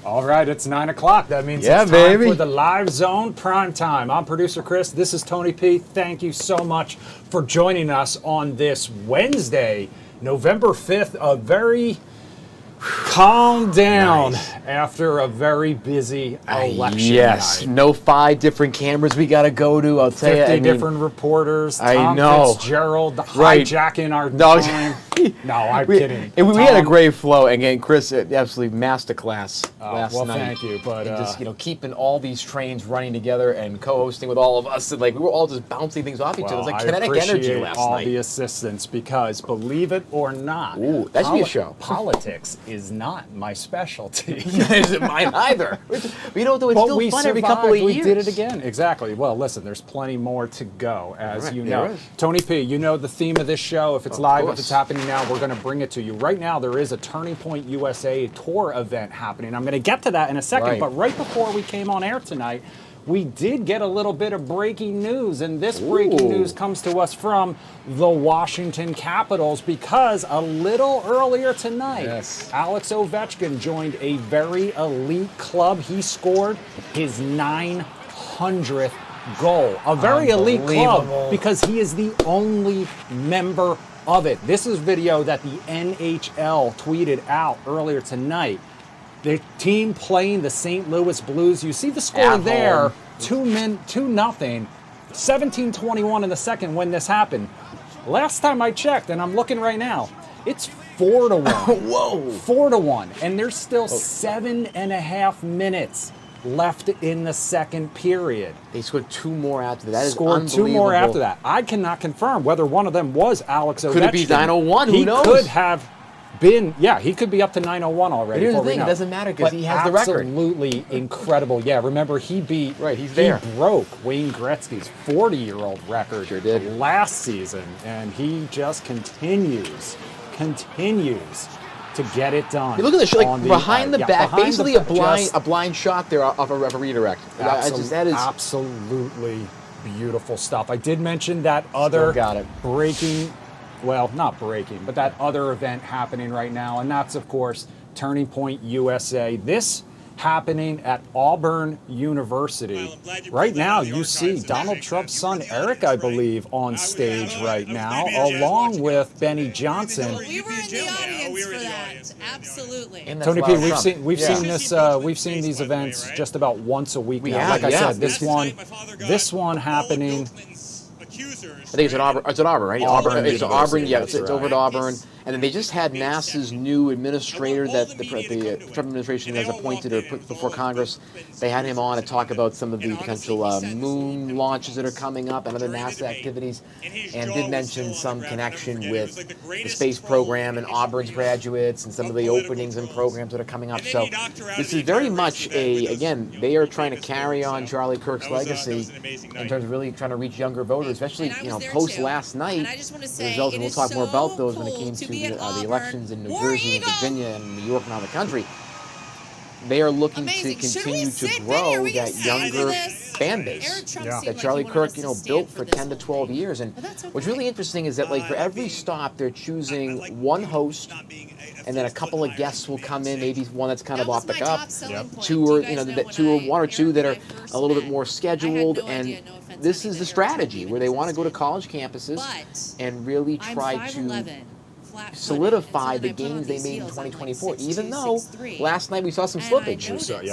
All right, it's 9 o'clock. That means it's time for the live zone prime time. I'm producer Chris. This is Tony P. Thank you so much for joining us on this Wednesday, November 5th. A very calm down after a very busy election night. No 5 different cameras we got to go to. I'll tell you. 50 different reporters. Tom Fitzgerald hijacking our time. No, I'm kidding. We had a great flow, and again, Chris, absolutely masterclass last night. Thank you. But and just keeping all these trains running together and co-hosting with all of us, and we were all just bouncing things off each other. It was like kinetic energy last night. All the assistance, because believe it or not, that should be a show. Politics is not my specialty. Isn't mine either. We don't do it. It's still fun every couple of years. We did it again. Exactly. Well, listen, there's plenty more to go, as you know. Tony P, you know the theme of this show. If it's live, if it's happening now, we're going to bring it to you. Right now, there is a Turning Point USA tour event happening. I'm going to get to that in a second, but right before we came on air tonight, we did get a little bit of breaking news, and this breaking news comes to us from the Washington Capitals, because a little earlier tonight, Alex Ovechkin joined a very elite club. He scored his 900th goal. A very elite club, because he is the only member of it. This is video that the NHL tweeted out earlier tonight. The team playing the St. Louis Blues. You see the score there, 2-0, 17:21 in the second when this happened. Last time I checked, and I'm looking right now, it's 4-1. Whoa! 4-1, and there's still 7.5 minutes left in the second period. They scored 2 more after that. That is scored unbelievable. 2 more after that. I cannot confirm whether one of them was Alex Ovechkin. Could it be 901? Who knows? He could have been, he could be up to 901 already. But here's the thing, it doesn't matter because he has the record. Absolutely incredible. Yeah, remember he beat, he broke Wayne Gretzky's 40-year-old record last season, and he just continues to get it done. You look at this, behind the back, basically a blind shot there off a redirect. Absolutely beautiful stuff. I did mention that other breaking, well, not breaking, but that other event happening right now, and that's, of course, Turning Point USA. This happening at Auburn University. Right now, you see Donald Trump's son, Eric, I believe, on stage right now, along with Benny Johnson. We were in the audience for that. Absolutely. Tony P, we've seen this. We've seen these events just about once a week now. Like I said, this one happening. I think it's at Auburn. It's at Auburn, right? Auburn. It's Auburn. Yeah, it's over at Auburn. And then they just had NASA's new administrator that the Trump administration has appointed or put before Congress. They had him on to talk about some of the potential moon launches that are coming up and other NASA activities, and did mention some connection with the space program and Auburn's graduates and some of the openings and programs that are coming up. So this is very much again, they are trying to carry on Charlie Kirk's legacy in terms of really trying to reach younger voters, especially post last night. The results, and we'll talk more about those when it came to the elections in New Jersey and Virginia and New York and around the country. They are looking to continue to grow that younger fan base that Charlie Kirk, built for 10 to 12 years. And what's really interesting is that, for every stop, they're choosing one host, and then a couple of guests will come in, maybe one that's kind of off the cuff, one or two that are a little bit more scheduled. And this is the strategy where they want to go to college campuses and really try to solidify the gains they made in 2024, even though last night we saw some slippage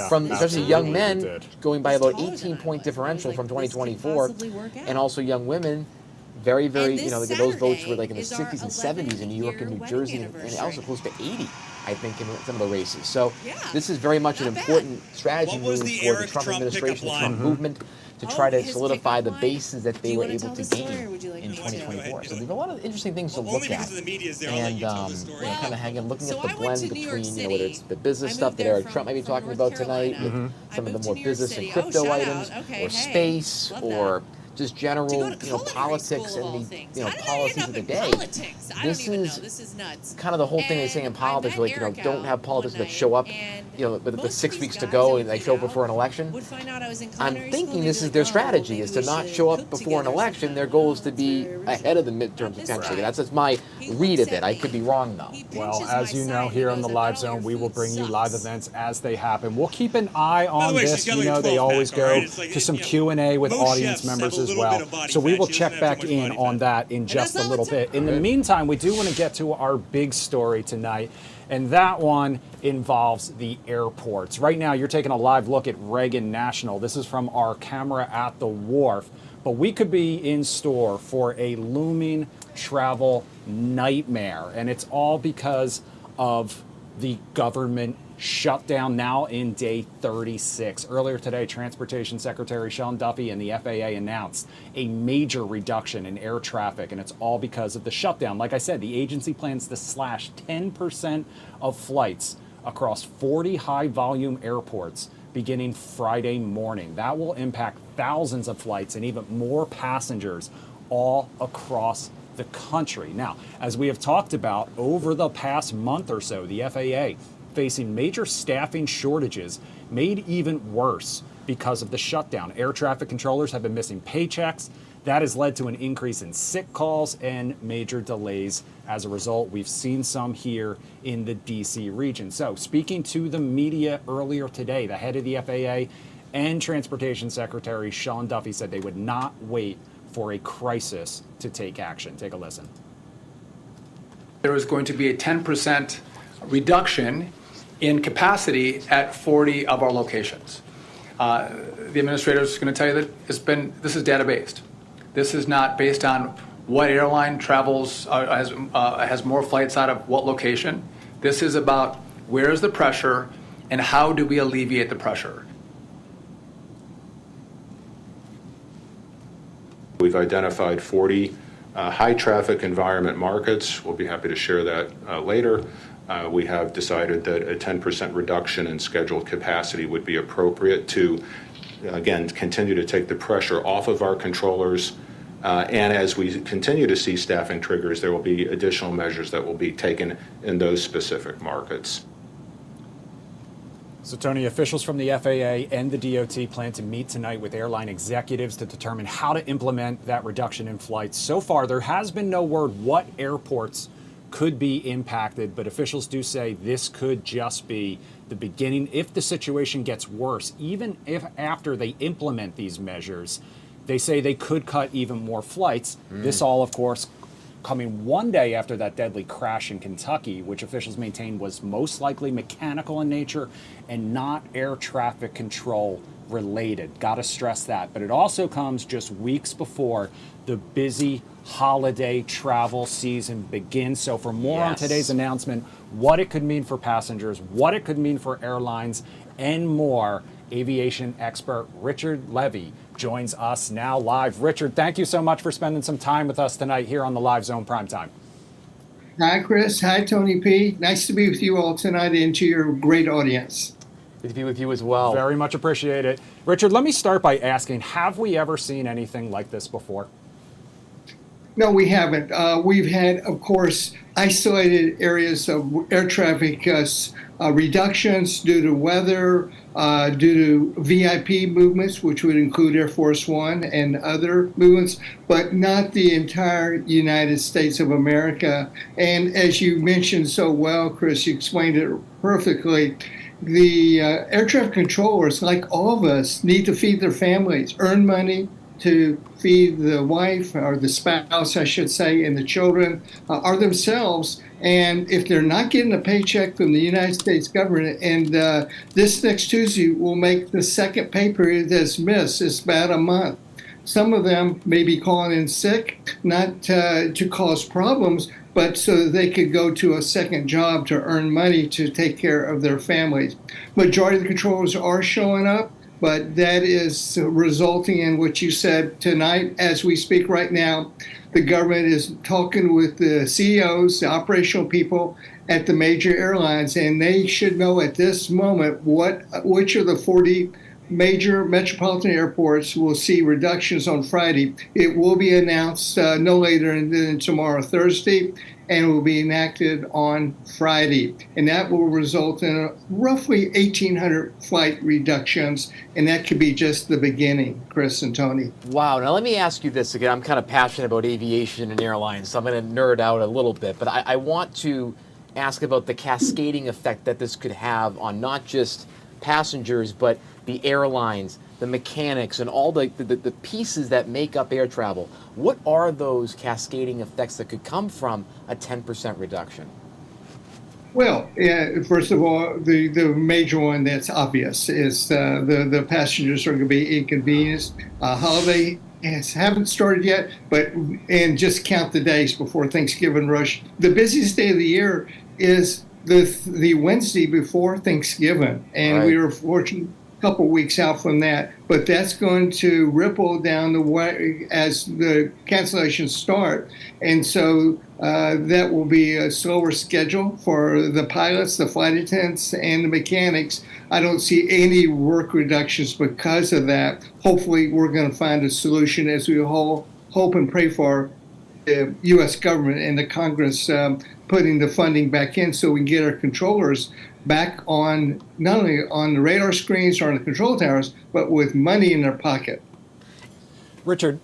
from especially young men going by about 18-point differential from 2024, and also young women, very, those votes were in the 60s and 70s in New York and New Jersey, and also close to 80, I think, in some of the races. So this is very much an important strategy move for the Trump administration, the Trump movement, to try to solidify the bases that they were able to gain in 2024. So there's a lot of interesting things to look at, and kind of looking at the blend between whether it's the business stuff that Eric Trump might be talking about tonight, with some of the more business and crypto items, or space, or just general, politics and the policies of the day. This is nuts. kind of the whole thing they say in politics, don't have politics that show up, with the 6 weeks to go and they show up before an election. I'm thinking this is their strategy, is to not show up before an election. Their goal is to be ahead of the midterms, potentially. That's just my read of it. I could be wrong, though. Well, as you know, here on the Live Zone, we will bring you live events as they happen. We'll keep an eye on this. They always go to some Q&A with audience members as well. So we will check back in on that in just a little bit. In the meantime, we do want to get to our big story tonight, and that one involves the airports. Right now, you're taking a live look at Reagan National. This is from our camera at the wharf, but we could be in store for a looming travel nightmare, and it's all because of the government shutdown, now in day 36. Earlier today, Transportation Secretary Sean Duffy and the FAA announced a major reduction in air traffic, and it's all because of the shutdown. Like I said, the agency plans to slash 10% of flights across 40 high-volume airports beginning Friday morning. That will impact thousands of flights and even more passengers all across the country. Now, as we have talked about over the past month or so, the FAA facing major staffing shortages made even worse because of the shutdown. Air traffic controllers have been missing paychecks. That has led to an increase in sick calls and major delays. As a result, we've seen some here in the DC region. So, speaking to the media earlier today, the head of the FAA and Transportation Secretary Sean Duffy said they would not wait for a crisis to take action. Take a listen. There is going to be a 10% reduction in capacity at 40 of our locations. The administrator is going to tell you that this is data-based. This is not based on what airline travels, has more flights out of what location. This is about where is the pressure and how do we alleviate the pressure. We've identified 40 high traffic environment markets. We'll be happy to share that later. We have decided that a 10% reduction in scheduled capacity would be appropriate to, again, continue to take the pressure off of our controllers. And as we continue to see staffing triggers, there will be additional measures that will be taken in those specific markets. So, Tony, officials from the FAA and the DOT plan to meet tonight with airline executives to determine how to implement that reduction in flights. So far, there has been no word what airports could be impacted, but officials do say this could just be the beginning. If the situation gets worse, even if after they implement these measures, they say they could cut even more flights. This all, of course, coming one day after that deadly crash in Kentucky, which officials maintain was most likely mechanical in nature and not air traffic control related. Got to stress that. But it also comes just weeks before the busy holiday travel season begins. So for more on today's announcement, what it could mean for passengers, what it could mean for airlines, and more, aviation expert Richard Levy joins us now live. Richard, thank you so much for spending some time with us tonight here on the Live Zone Primetime. Hi, Chris. Hi, Tony P. Nice to be with you all tonight and to your great audience. Good to be with you as well. Very much appreciate it. Richard, let me start by asking, have we ever seen anything like this before? No, we haven't. We've had, of course, isolated areas of air traffic reductions due to weather, due to VIP movements, which would include Air Force One and other movements, but not the entire United States of America. And as you mentioned so well, Chris, you explained it perfectly. The air traffic controllers, like all of us, need to feed their families, earn money to feed the wife or the spouse, I should say, and the children are themselves. And if they're not getting a paycheck from the United States government, and this next Tuesday will make the second pay period that's missed, it's about a month. Some of them may be calling in sick, not to cause problems, but so that they could go to a second job to earn money to take care of their families. Majority of the controllers are showing up, but that is resulting in what you said tonight. As we speak right now, the government is talking with the CEOs, the operational people at the major airlines, and they should know at this moment which of the 40 major metropolitan airports will see reductions on Friday. It will be announced no later than tomorrow, Thursday, and will be enacted on Friday. And that will result in roughly 1,800 flight reductions, and that could be just the beginning, Chris and Tony. Wow. Now, let me ask you this again. I'm kind of passionate about aviation and airlines, so I'm going to nerd out a little bit, but I want to ask about the cascading effect that this could have on not just passengers, but the airlines, the mechanics, and all the pieces that make up air travel. What are those cascading effects that could come from a 10% reduction? Well, first of all, the major one that's obvious is the passengers are going to be inconvenienced. Holiday haven't started yet, and just count the days before Thanksgiving rush. The busiest day of the year is the Wednesday before Thanksgiving, and we are fortunate a couple weeks out from that, but that's going to ripple down the way as the cancellations start, and so that will be a slower schedule for the pilots, the flight attendants, and the mechanics. I don't see any work reductions because of that. Hopefully, we're going to find a solution as we hope and pray for the U.S. government and the Congress putting the funding back in so we can get our controllers back on, not only on the radar screens or on the control towers, but with money in their pocket. Richard,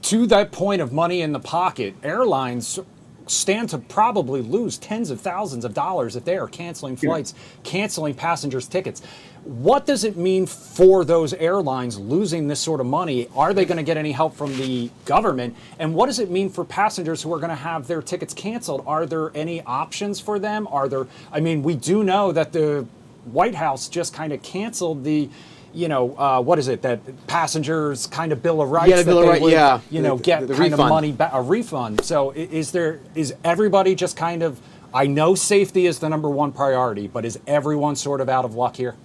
to that point of money in the pocket, airlines stand to probably lose tens of thousands of dollars if they are canceling flights, canceling passengers' tickets. What does it mean for those airlines losing this sort of money? Are they going to get any help from the government? And what does it mean for passengers who are going to have their tickets canceled? Are there any options for them? We do know that the White House just kind of canceled the what is it, that passengers kind of Bill of Rights, the Bill of Rights, get the kind refund. of money back, a refund. So is everybody just kind of, I know safety is the number one priority, but is everyone sort of out of luck here?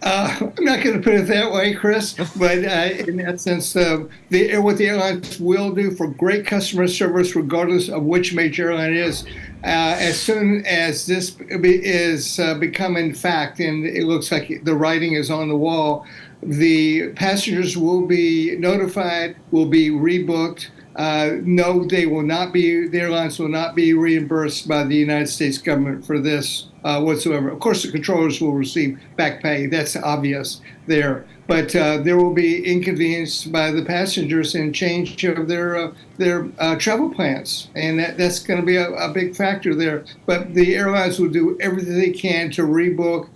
I'm not going to put it that way, Chris, but in that sense, what the airlines will do for great customer service, regardless of which major airline it is, as soon as this is becoming fact, and it looks like the writing is on the wall, the passengers will be notified, will be rebooked. No, the airlines will not be reimbursed by the United States government for this whatsoever. Of course, the controllers will receive back pay. That's obvious there. But there will be inconvenience by the passengers and change of their travel plans. And that's going to be a big factor there. But the airlines will do everything they can to rebook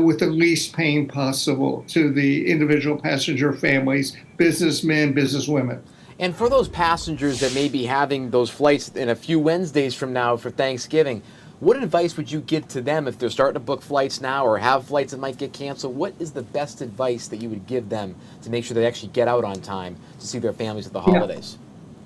with the least pain possible to the individual passenger families, businessmen, businesswomen. And for those passengers that may be having those flights in a few Wednesdays from now for Thanksgiving, what advice would you give to them if they're starting to book flights now or have flights that might get canceled? What is the best advice that you would give them to make sure they actually get out on time to see their families at the holidays?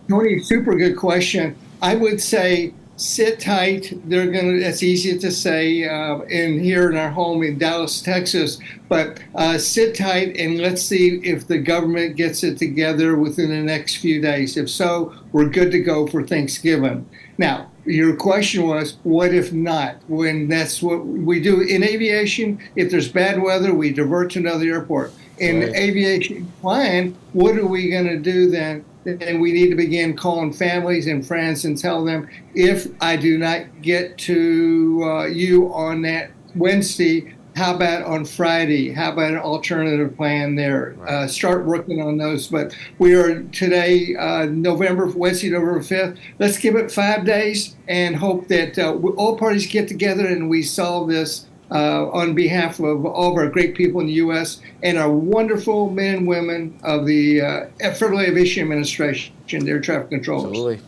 Tony, super good question. I would say sit tight. That's easy to say here in our home in Dallas, Texas, but sit tight and let's see if the government gets it together within the next few days. If so, we're good to go for Thanksgiving. Now, your question was, what if not? When that's what we do in aviation, if there's bad weather, we divert to another airport. In aviation flying, what are we going to do then? And we need to begin calling families and friends and tell them, if I do not get to you on that Wednesday, how about on Friday? How about an alternative plan there? Start working on those. But we are today, Wednesday, November 5th. Let's give it 5 days and hope that all parties get together and we solve this on behalf of all of our great people in the U.S. and our wonderful men and women of the Federal Aviation Administration, their traffic controllers. Absolutely.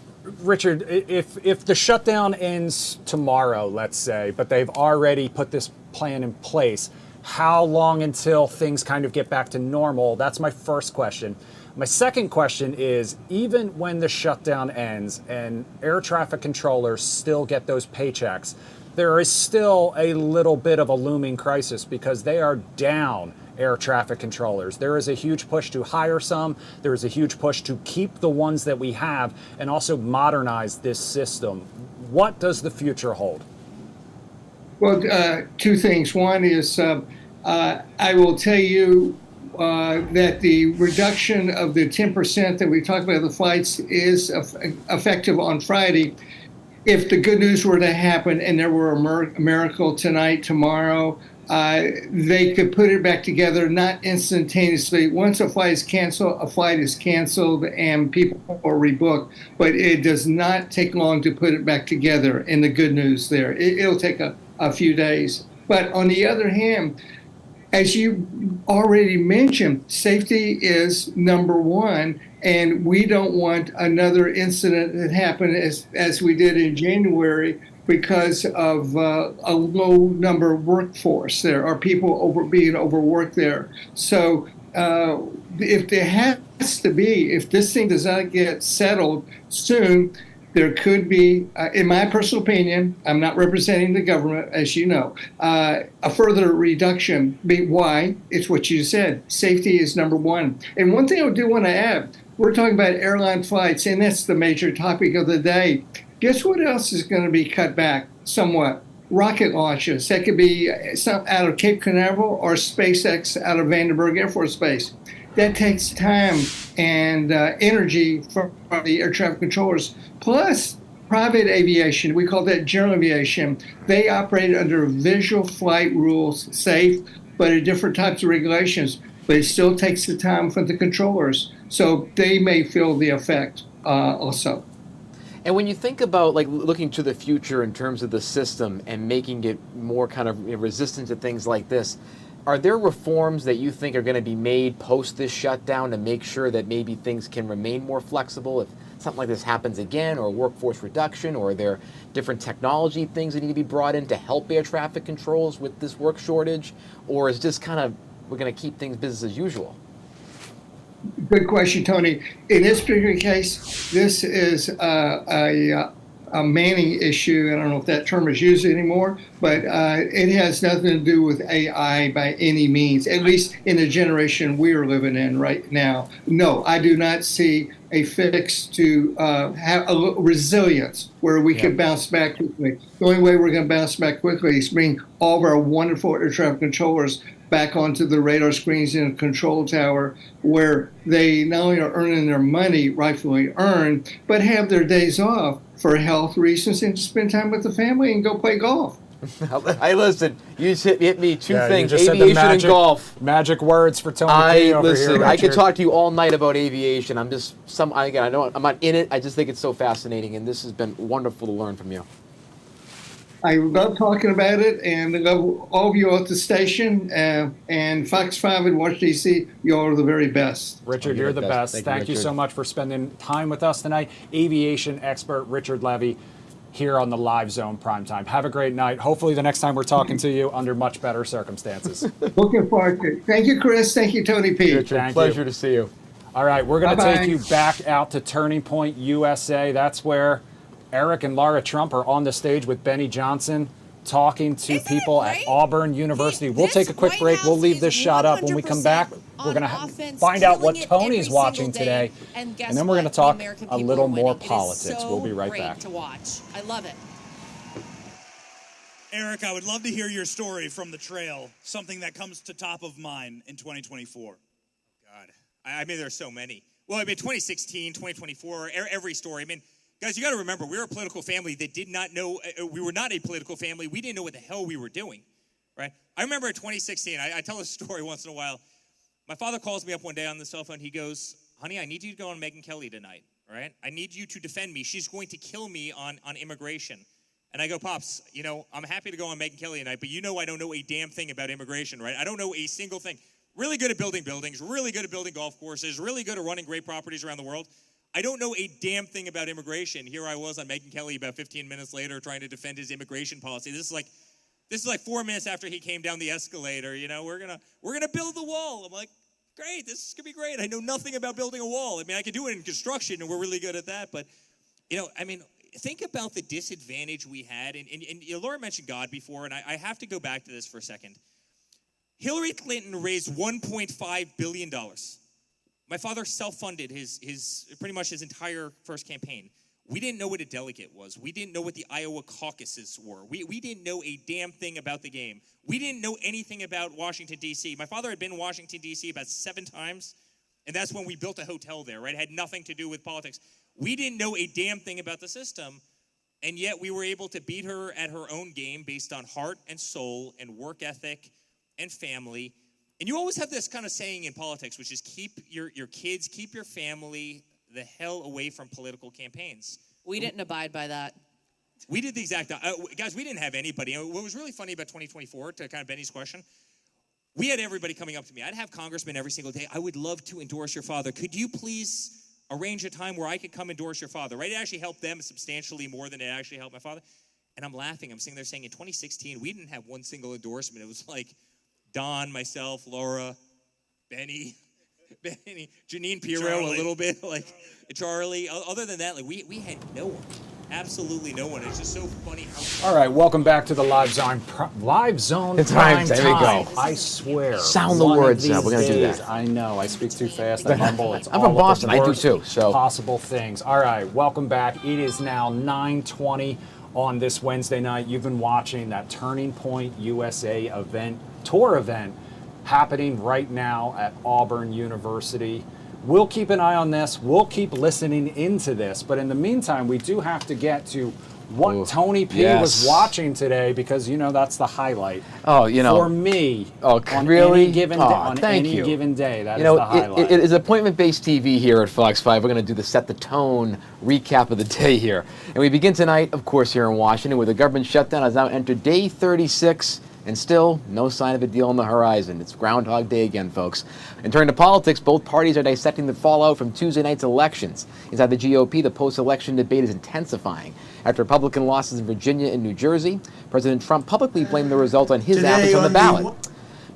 Richard, if the shutdown ends tomorrow, let's say, but they've already put this plan in place, how long until things kind of get back to normal? That's my first question. My second question is, even when the shutdown ends and air traffic controllers still get those paychecks, there is still a little bit of a looming crisis because they are down air traffic controllers. There is a huge push to hire some. There is a huge push to keep the ones that we have and also modernize this system. What does the future hold? Well, two things. One is I will tell you that the reduction of the 10% that we talked about the flights is effective on Friday. If the good news were to happen and there were a miracle tonight, tomorrow, they could put it back together, not instantaneously. Once a flight is canceled and people are rebooked, but it does not take long to put it back together. And the good news there, it'll take a few days. But on the other hand, as you already mentioned, safety is number one, and we don't want another incident that happened as we did in January because of a low number of workforce. There are people being overworked there. So if there has to be, if this thing does not get settled soon, there could be, in my personal opinion, I'm not representing the government, as you know, a further reduction. Why? It's what you said. Safety is number one. And one thing I do want to add, we're talking about airline flights, and that's the major topic of the day. Guess what else is going to be cut back somewhat? Rocket launches. That could be some out of Cape Canaveral or SpaceX out of Vandenberg Air Force Base. That takes time and energy from the air traffic controllers. Plus, private aviation, we call that general aviation. They operate under visual flight rules, safe, but at different types of regulations. But it still takes the time for the controllers. So they may feel the effect also. And when you think about like looking to the future in terms of the system and making it more kind of resistant to things like this, are there reforms that you think are going to be made post this shutdown to make sure that maybe things can remain more flexible if something like this happens again, or workforce reduction, or are there different technology things that need to be brought in to help air traffic controls with this work shortage, or is just kind of we're going to keep things business as usual? Good question, Tony. In this particular case, this is a Manning issue. I don't know if that term is used anymore, but it has nothing to do with AI by any means, at least in the generation we are living in right now. No, I do not see a fix to have a resilience where we can bounce back quickly. The only way we're going to bounce back quickly is bring all of our wonderful air traffic controllers back onto the radar screens in a control tower where they not only are earning their money rightfully earned, but have their days off for health reasons and to spend time with the family and go play golf. Hey, listen, you just hit me two things, you just aviation said the magic, and golf. Magic words for Tony P over listen, here, I could Richard. talk to you all night about aviation. I know I'm not in it. I just think it's so fascinating, and this has been wonderful to learn from you. I love talking about it, and I love all of you at the station, and Fox 5 in Washington, D.C., you all are the very best. Richard, you're the best. Thank you so much for spending time with us tonight. Aviation expert Richard Levy here on the Live Zone Primetime. Have a great night. Hopefully the next time we're talking to you under much better circumstances. Looking forward to it. Thank you, Chris. Thank you, Tony P. Richard, pleasure to see you. All right, we're going to Bye-bye. take you back out to Turning Point USA. That's where Eric and Laura Trump are on the stage with Benny Johnson talking to people at Auburn University. We'll take a quick break. We'll leave this shot up. When we come back, we're going to find out what Tony's watching today. And then we're going to talk a little more politics. We'll be right back. To watch. I love it. Eric, I would love to hear your story from the trail, something that comes to top of mind in 2024. God, I mean, there's so many. Well, I mean, 2016, 2024, every story. I mean, guys, you got to remember, we're a political family that did not know, we were not a political family. We didn't know what the hell we were doing, right? I remember in 2016, I tell a story once in a while. My father calls me up one day on the cell phone. He goes, honey, I need you to go on Megyn Kelly tonight, all right? I need you to defend me. She's going to kill me on immigration. And I go, Pops, you know, I'm happy to go on Megyn Kelly tonight, but you know I don't know a damn thing about immigration, right? I don't know a single thing. Really good at building buildings, really good at building golf courses, really good at running great properties around the world. I don't know a damn thing about immigration. Here I was on Megyn Kelly about 15 minutes later trying to defend his immigration policy. This is like 4 minutes after he came down the escalator. You know, we're gonna build the wall. I'm like, great, this is gonna be great. I know nothing about building a wall. I mean, I could do it in construction, and we're really good at that. But, you know, I mean, think about the disadvantage we had. And you know, Laura mentioned God before, and I have to go back to this for a second. Hillary Clinton raised $1.5 billion. My father self-funded his pretty much his entire first campaign. We didn't know what a delegate was. We didn't know what the Iowa caucuses were. We didn't know a damn thing about the game. We didn't know anything about Washington, D.C. My father had been in Washington, D.C. about 7 times, and that's when we built a hotel there, right? It had nothing to do with politics. We didn't know a damn thing about the system, and yet we were able to beat her at her own game based on heart and soul and work ethic and family. And you always have this kind of saying in politics, which is keep your kids, keep your family the hell away from political campaigns. We didn't abide by that. We did the exact, guys, we didn't have anybody. What was really funny about 2024, to kind of Benny's question, we had everybody coming up to me. I'd have congressmen every single day. I would love to endorse your father. Could you please arrange a time where I could come endorse your father, right? It actually helped them substantially more than it actually helped my father. And I'm laughing. I'm sitting there saying in 2016, we didn't have one single endorsement. It was like Don, myself, Laura, Benny, Janine Pirro Charlie. a little bit, like Charlie. Other than that, like we had no one. Absolutely no one. It's just so funny how. All right, welcome back to the Live Zone Prime There we go. I swear. Sound the one of words out. these We're gonna do days- that. I know. I speak too fast. I mumble. It's I'm all from of the Boston. I do worst too, so. possible things. All right, welcome back. It is now 9:20 on this Wednesday night. You've been watching that Turning Point USA tour event happening right now at Auburn University. We'll keep an eye on this. We'll keep listening into this. But in the meantime, we do have to get to what Tony P was watching today, because that's the highlight. Oh, for me. On really? any given day, given day, that is the highlight. It is appointment-based TV here at Fox 5. We're going to do the set the tone recap of the day here, and we begin tonight, of course, here in Washington, where the government shutdown has now entered day 36. And still, no sign of a deal on the horizon. It's Groundhog Day again, folks. And turning to politics, both parties are dissecting the fallout from Tuesday night's elections. Inside the GOP, the post-election debate is intensifying. After Republican losses in Virginia and New Jersey, President Trump publicly blamed the result on his absence on the ballot.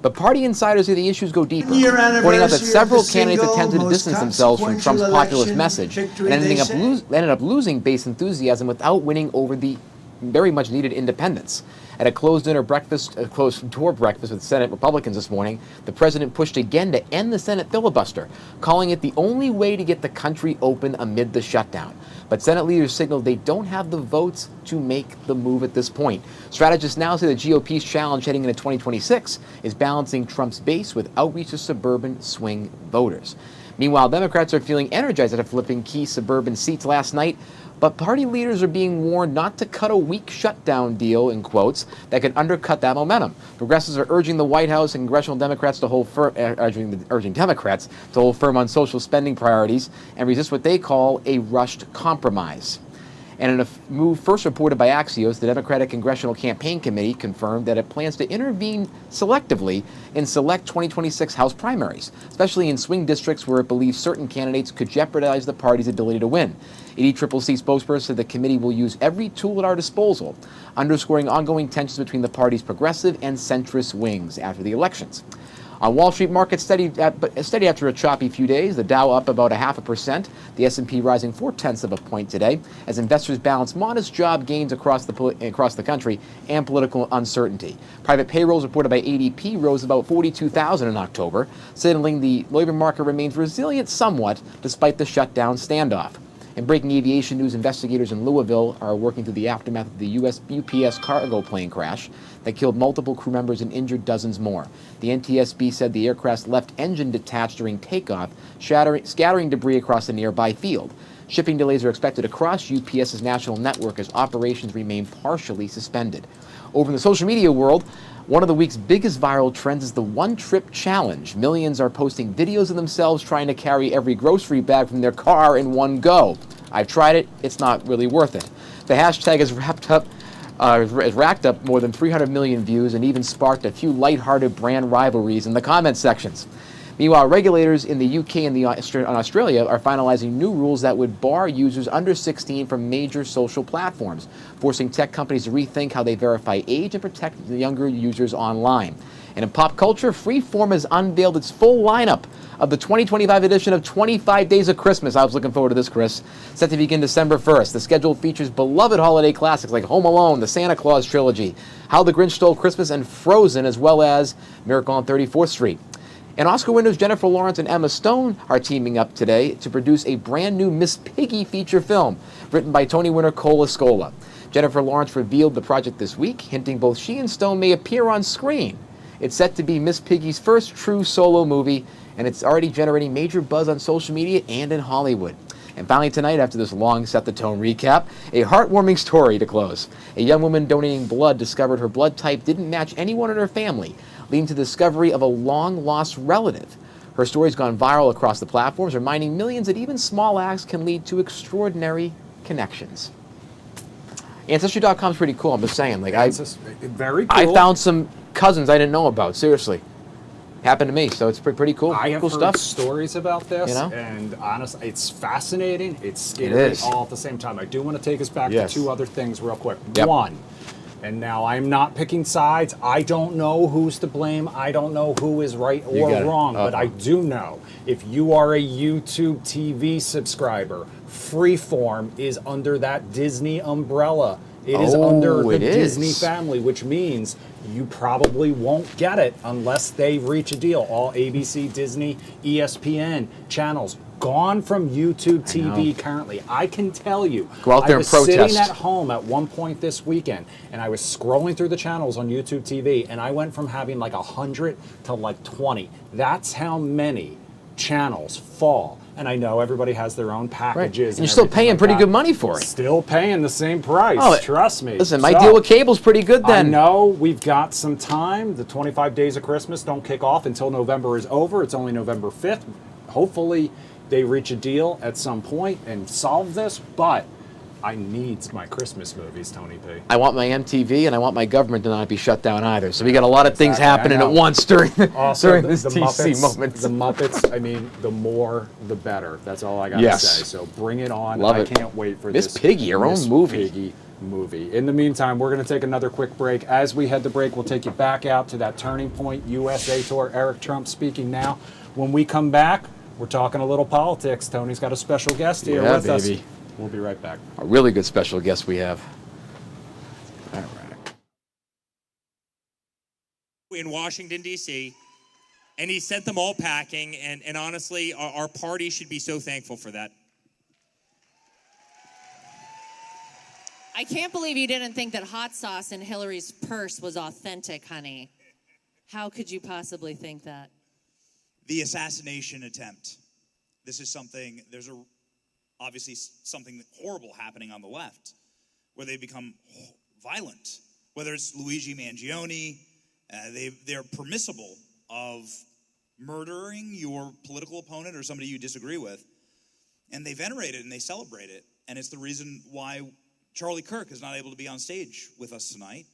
But party insiders say the issues go deeper, pointing out that several candidates attempted to distance themselves from Trump's populist message and ended up losing base enthusiasm without winning over the very much needed independents. At a closed tour breakfast with Senate Republicans this morning, the president pushed again to end the Senate filibuster, calling it the only way to get the country open amid the shutdown. But Senate leaders signaled they don't have the votes to make the move at this point. Strategists now say the GOP's challenge heading into 2026 is balancing Trump's base with outreach to suburban swing voters. Meanwhile, Democrats are feeling energized after flipping key suburban seats last night. But party leaders are being warned not to cut a weak shutdown deal, in quotes, that could undercut that momentum. Progressives are urging the White House and congressional Democrats to hold urging Democrats to hold firm on social spending priorities and resist what they call a rushed compromise. And in a move first reported by Axios, the Democratic Congressional Campaign Committee confirmed that it plans to intervene selectively in select 2026 House primaries, especially in swing districts where it believes certain candidates could jeopardize the party's ability to win. EDCCC spokesperson said the committee will use every tool at our disposal, underscoring ongoing tensions between the party's progressive and centrist wings after the elections. On Wall Street, markets steady after a choppy few days. The Dow up about 0.5%, the S&P rising 0.4 points today, as investors balance modest job gains across the country and political uncertainty. Private payrolls reported by ADP rose about 42,000 in October, signaling the labor market remains resilient somewhat despite the shutdown standoff. In breaking aviation news, investigators in Louisville are working through the aftermath of the UPS cargo plane crash that killed multiple crew members and injured dozens more. The NTSB said the aircraft's left engine detached during takeoff, scattering debris across the nearby field. Shipping delays are expected across UPS's national network as operations remain partially suspended. Over in the social media world, one of the week's biggest viral trends is the one-trip challenge. Millions are posting videos of themselves trying to carry every grocery bag from their car in one go. I've tried it. It's not really worth it. The hashtag has racked up more than 300 million views and even sparked a few lighthearted brand rivalries in the comment sections. Meanwhile, regulators in the UK and Australia are finalizing new rules that would bar users under 16 from major social platforms, forcing tech companies to rethink how they verify age and protect the younger users online. And in pop culture, Freeform has unveiled its full lineup of the 2025 edition of 25 Days of Christmas. I was looking forward to this, Chris. Set to begin December 1st. The schedule features beloved holiday classics like Home Alone, the Santa Claus trilogy, How the Grinch Stole Christmas, and Frozen, as well as Miracle on 34th Street. And Oscar winners Jennifer Lawrence and Emma Stone are teaming up today to produce a brand new Miss Piggy feature film written by Tony winner Cole Escola. Jennifer Lawrence revealed the project this week, hinting both she and Stone may appear on screen. It's set to be Miss Piggy's first true solo movie, and it's already generating major buzz on social media and in Hollywood. And finally tonight, after this long Set the Tone recap, a heartwarming story to close. A young woman donating blood discovered her blood type didn't match anyone in her family, leading to the discovery of a long-lost relative. Her story's gone viral across the platforms, reminding millions that even small acts can lead to extraordinary connections. Ancestry.com is pretty cool, I'm just saying. Like, very cool. I found some cousins I didn't know about, seriously. Happened to me, so it's pretty cool. I have cool heard stuff. stories about this, You know? And honestly, it's fascinating. It's scary It is. all at the same time. I do want to take us back Yes. to two other things real quick. Yep. One, and now I'm not picking sides. I don't know who's to blame. I don't know who is right or got it. wrong, but I do know if you are a YouTube TV subscriber, Freeform is under that Disney umbrella. It is under the Disney family, which means you probably won't get it unless they reach a deal. All ABC, Disney, ESPN channels gone from YouTube TV currently. I can tell you, Go out there I and was protest. sitting at home at one point this weekend, and I was scrolling through the channels on YouTube TV, and I went from having like 100 to like 20. That's how many channels fall. And I know everybody has their own packages. And you're still everything paying like pretty that. good money for it. Still paying the same price. Oh, Trust me. Listen, my So, deal with cable's pretty good then. I know we've got some time. The 25 days of Christmas don't kick off until November is over. It's only November 5th. Hopefully they reach a deal at some point and solve this, but I need my Christmas movies, Tony P. I want my MTV and I want my government to not be shut down either. So we got a lot of things Exactly, I happening know. at once during, Also, during this TC Muppets, moment. The Muppets, I mean, the more, the better. That's all I got to Yes. say. So bring it on. Love I it. can't wait for Miss this. Piggy, her own Miss movie. Piggy movie. In the meantime, we're going to take another quick break. As we head to break, we'll take you back out to that Turning Point USA tour. Eric Trump speaking now. When we come back, we're talking a little politics. Tony's got a special guest here with us. We'll be right back. A really good special guest we have. All right. In Washington, D.C., and he sent them all packing, and honestly, our party should be so thankful for that. I can't believe you didn't think that hot sauce in Hillary's purse was authentic, honey. How could you possibly think that? The assassination attempt. This is something, obviously something horrible happening on the left, where they become violent. Whether it's Luigi Mangione, they're permissible of murdering your political opponent or somebody you disagree with, and they venerate it and they celebrate it. And it's the reason why Charlie Kirk is not able to be on stage with us tonight.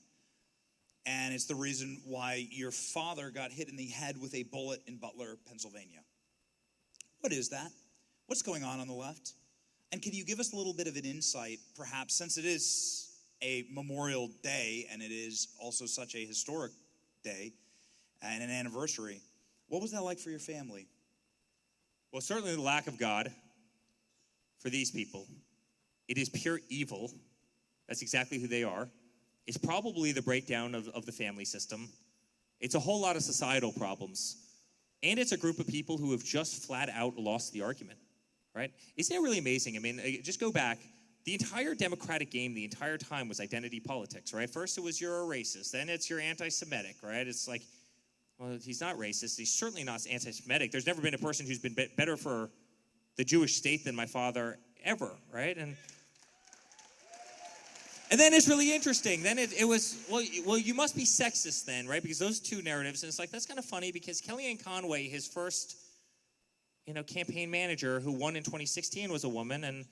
And it's the reason why your father got hit in the head with a bullet in Butler, Pennsylvania. What is that? What's going on the left? And can you give us a little bit of an insight, perhaps, since it is a Memorial Day and it is also such a historic day and an anniversary, what was that like for your family? Well, certainly the lack of God for these people. It is pure evil. That's exactly who they are. It's probably the breakdown of the family system. It's a whole lot of societal problems. And it's a group of people who have just flat out lost the argument, right? Isn't it really amazing? I mean, just go back. The entire Democratic game the entire time was identity politics, right? First it was you're a racist. Then it's you're anti-Semitic, right? It's like, well, he's not racist. He's certainly not anti-Semitic. There's never been a person who's been better for the Jewish state than my father ever, right? And then it's really interesting. Then it was, well, you must be sexist then, right? Because those two narratives, and it's like, that's kind of funny because Kellyanne Conway, his first, campaign manager who won in 2016 was a woman, and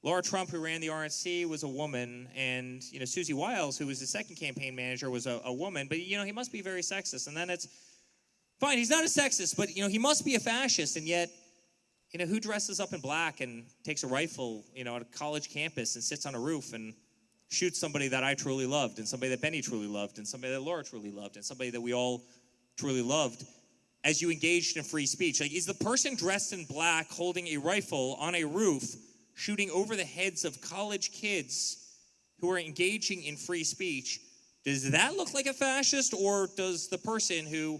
Laura Trump, who ran the RNC, was a woman, and, Susie Wiles, who was the second campaign manager, was a woman, but, he must be very sexist. And then it's, fine, he's not a sexist, but, he must be a fascist, and yet, who dresses up in black and takes a rifle, at a college campus and sits on a roof and shoots somebody that I truly loved, and somebody that Benny truly loved, and somebody that Laura truly loved, and somebody that we all truly loved, as you engaged in free speech? Like, is the person dressed in black holding a rifle on a roof shooting over the heads of college kids who are engaging in free speech, does that look like a fascist, or does the person who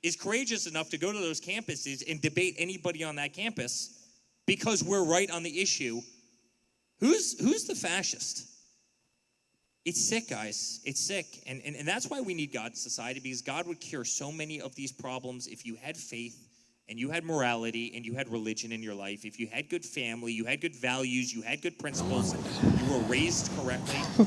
is courageous enough to go to those campuses and debate anybody on that campus because we're right on the issue. Who's the fascist? It's sick, guys. It's sick. And that's why we need God in society, because God would cure so many of these problems if you had faith and you had morality and you had religion in your life. If you had good family, you had good values, you had good principles, you were raised correctly.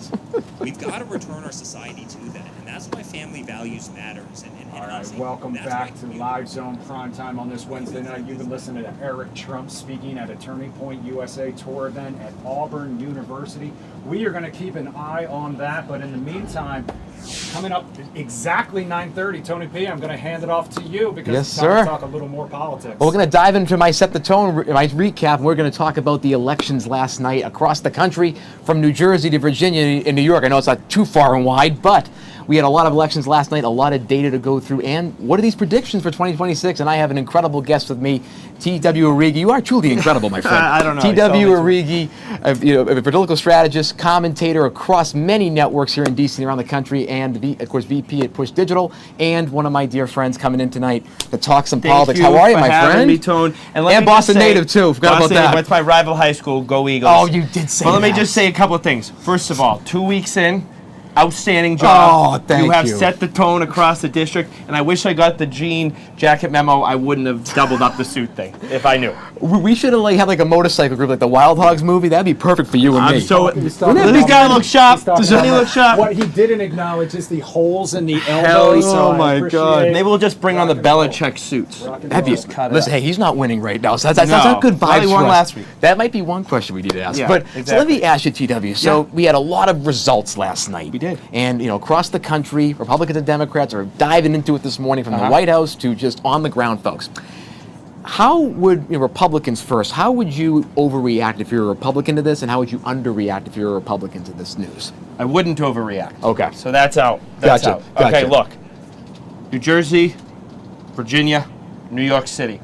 We've got to return our society to that. And that's why family values matters. All right, welcome back to Live Zone Primetime on this Wednesday night. You've been listening to Eric Trump speaking at a Turning Point USA tour event at Auburn University. We are going to keep an eye on that, but in the meantime, coming up exactly 9:30, Tony P, I'm going to hand it off to you because Yes, it's time sir. to talk a little more politics. Well, we're going to dive into my set the tone, my recap, and we're going to talk about the elections last night across the country, from New Jersey to Virginia and New York. I know it's not too far and wide, but we had a lot of elections last night, a lot of data to go through, and what are these predictions for 2026? And I have an incredible guest with me, T.W. Origi. You are truly incredible, my friend. I don't know. T.W. Origi, a political strategist, commentator across many networks here in D.C. and around the country, and of course VP at Push Digital, and one of my dear friends coming in tonight to talk some politics. How are you, my friend? Me, Tone. And Boston native too. Forgot about that. Went to my rival high school. Go Eagles. Oh, you did say that. Well, let me just say a couple of things. First of all, 2 weeks in. Outstanding job. Oh, thank you. You have set the tone across the district, and I wish I got the jean jacket memo. I wouldn't have doubled up the suit thing if I knew. We should have had like a motorcycle group, like the Wild Hogs movie. That'd be perfect for you and me. So does this guy look sharp? Does he look sharp? What he didn't acknowledge is the holes in the Hell, elbows. So oh my God! Maybe we'll just bring on the rock and roll. Belichick suits. That'd be, cut it listen, out. hey, he's not winning right now, so that's No. not good Well, vibes he for won us. last week. That might be one question we need to ask. Yeah, But so let exactly. me ask you, TW. So we had a lot of results last night. We did. And across the country, Republicans and Democrats are diving into it this morning, from the White House to just on the ground, folks. How would Republicans first? How would you overreact if you're a Republican to this, and how would you underreact if you're a Republican to this news? I wouldn't overreact. Okay. So that's out. That's Gotcha. out. Okay, Gotcha. look. New Jersey, Virginia, New York City.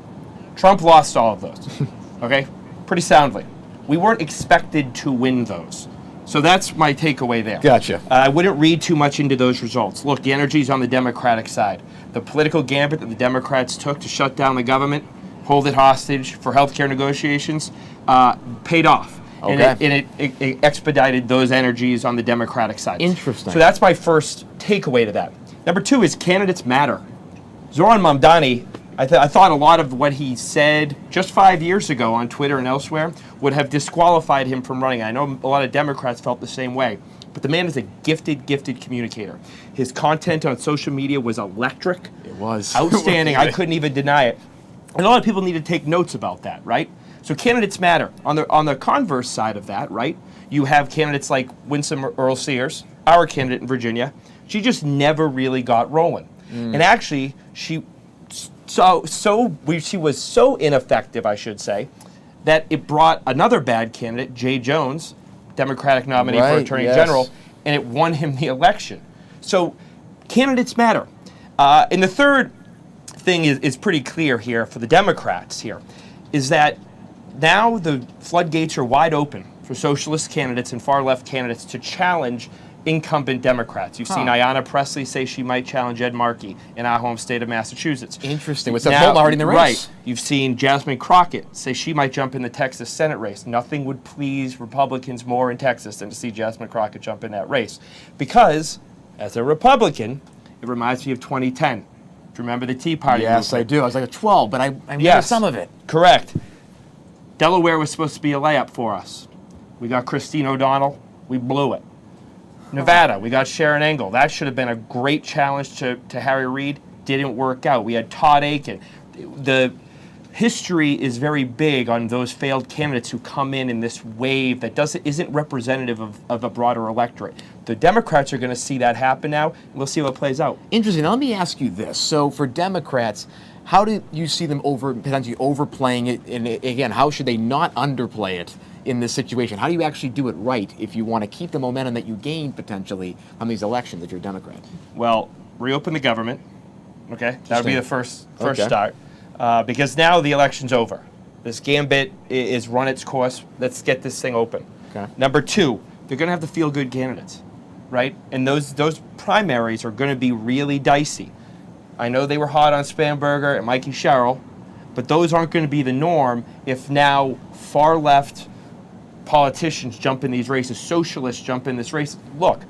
Trump lost all of those. Okay? Pretty soundly. We weren't expected to win those. So that's my takeaway there. Gotcha. I wouldn't read too much into those results. Look, the energy's on the Democratic side. The political gambit that the Democrats took to shut down the government, hold it hostage for healthcare negotiations, paid off. Okay. And it expedited those energies on the Democratic side. Interesting. So that's my first takeaway to that. Number two is candidates matter. Zoran Mamdani, I thought a lot of what he said just 5 years ago on Twitter and elsewhere would have disqualified him from running. I know a lot of Democrats felt the same way. But the man is a gifted communicator. His content on social media was electric. It was. Outstanding. I couldn't even deny it. And a lot of people need to take notes about that, right? So candidates matter. On the converse side of that, right, you have candidates like Winsome Earl Sears, our candidate in Virginia. She just never really got rolling. And actually, she was so ineffective, I should say, that it brought another bad candidate, Jay Jones, Democratic nominee for Attorney General, and it won him the election. So candidates matter. And the third thing is pretty clear here for the Democrats here, is that now the floodgates are wide open for socialist candidates and far-left candidates to challenge incumbent Democrats. You've seen Ayanna Pressley say she might challenge Ed Markey in our home state of Massachusetts. Interesting. Was that Bolton already in the race? Right. You've seen Jasmine Crockett say she might jump in the Texas Senate race. Nothing would please Republicans more in Texas than to see Jasmine Crockett jump in that race. Because, as a Republican, it reminds me of 2010. Do you remember the Tea Party Yes, movement? I do. I was like a 12, but I remember Yes. some of it. Correct. Delaware was supposed to be a layup for us. We got Christine O'Donnell. We blew it. Nevada, we got Sharon Engel. That should have been a great challenge to Harry Reid. Didn't work out. We had Todd Aiken. The history is very big on those failed candidates who come in this wave that isn't representative of a broader electorate. The Democrats are going to see that happen now, and we'll see how it plays out. Interesting. Now, let me ask you this. So for Democrats, how do you see them potentially overplaying it? And again, how should they not underplay it in this situation? How do you actually do it right if you want to keep the momentum that you gained potentially on these elections if you're a Democrat? Well, reopen the government. Okay, that would be the first Okay. start. Because now the election's over. This gambit is run its course. Let's get this thing open. Okay. Number two, they're going to have to feel-good candidates, right? And those primaries are going to be really dicey. I know they were hot on Spanberger and Mikey Sherrill, but those aren't going to be the norm if now far left politicians jump in these races, socialists jump in this race. Look,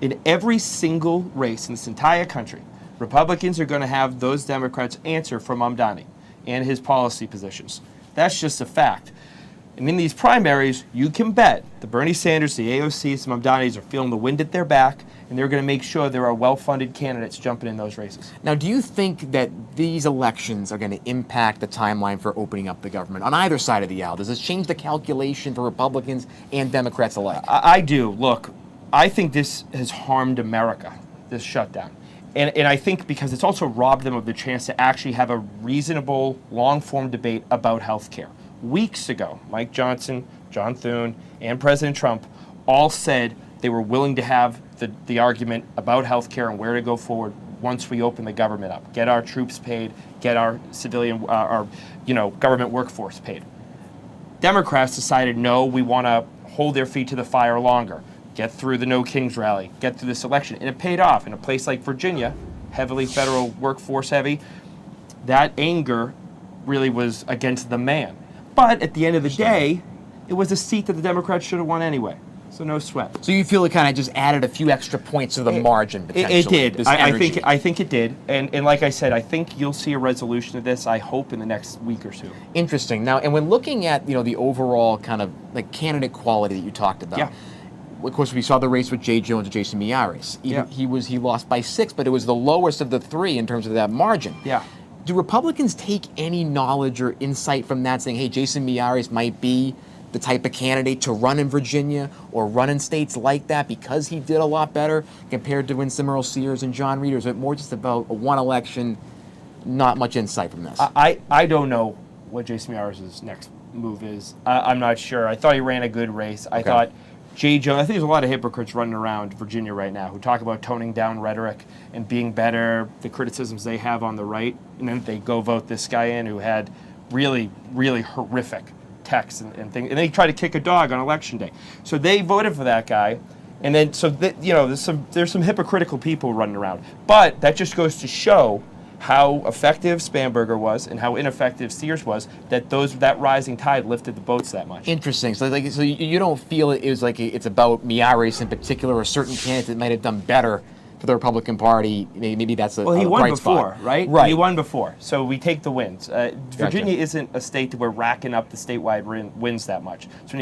in every single race in this entire country, Republicans are going to have those Democrats answer for Mamdani and his policy positions. That's just a fact. And in these primaries, you can bet the Bernie Sanders, the AOCs, the Mamdanis are feeling the wind at their back, and they're going to make sure there are well-funded candidates jumping in those races. Now, do you think that these elections are going to impact the timeline for opening up the government on either side of the aisle? Does this change the calculation for Republicans and Democrats alike? I do. Look, I think this has harmed America, this shutdown. And I think because it's also robbed them of the chance to actually have a reasonable, long-form debate about health care. Weeks ago, Mike Johnson, John Thune, and President Trump all said they were willing to have the argument about health care and where to go forward once we open the government up. Get our troops paid, get our civilian, government workforce paid. Democrats decided, no, we want to hold their feet to the fire longer. Get through the No Kings rally, get through this election. And it paid off. In a place like Virginia, heavily federal workforce heavy, that anger really was against the man. But at the end of the day, it was a seat that the Democrats should have won anyway. So no sweat. So you feel it kind of just added a few extra points to the margin, potentially? It did. I think it did. And like I said, I think you'll see a resolution of this, I hope, in the next week or two. Interesting. Now, and when looking at, the overall kind of like candidate quality that you talked about, yeah. Of course, we saw the race with Jay Jones and Jason Miyares. Yeah. He lost by 6, but it was the lowest of the 3 in terms of that margin. Yeah. Do Republicans take any knowledge or insight from that, saying, hey, Jason Miyares might be the type of candidate to run in Virginia or run in states like that because he did a lot better compared to Winsome Earl Sears and John Reed? Or is it more just about a one election, not much insight from this? I don't know what Jason Miyares' next move is. I'm not sure. I thought he ran a good race. I thought Jay Jones, I think there's a lot of hypocrites running around Virginia right now who talk about toning down rhetoric and being better, the criticisms they have on the right, and then they go vote this guy in who had really, really horrific texts and things, and they try to kick a dog on election day. So they voted for that guy, and then there's some hypocritical people running around. But that just goes to show how effective Spanberger was and how ineffective Sears was, that rising tide lifted the boats that much. Interesting. So you don't feel it was like it's about Miyares in particular or certain candidates that might have done better for the Republican Party. Maybe that's a he won bright before, spot. right? Right. He won before. So we take the wins. Virginia isn't a state that we're racking up the statewide wins that much. So when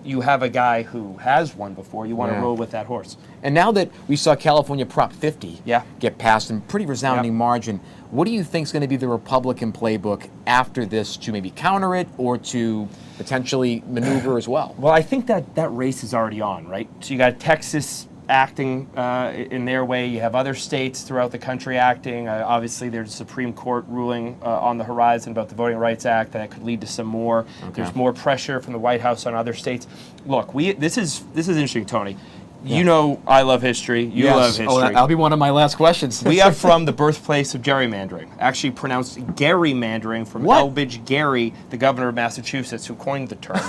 you have a guy who has won before, you want to roll with that horse. And now that we saw California Prop 50 get passed in pretty resounding margin, what do you think is going to be the Republican playbook after this to maybe counter it or to potentially maneuver as well? Well, I think that race is already on, right? So you got Texas acting in their way. You have other states throughout the country acting. Obviously, there's a Supreme Court ruling on the horizon about the Voting Rights Act that could lead to some more. Okay. There's more pressure from the White House on other states. Look, this is interesting, Tony. You know I love history. You love history. That'll be one of my last questions. We are from the birthplace of gerrymandering, actually pronounced gerrymandering from Elbridge Gerry, the governor of Massachusetts, who coined the term.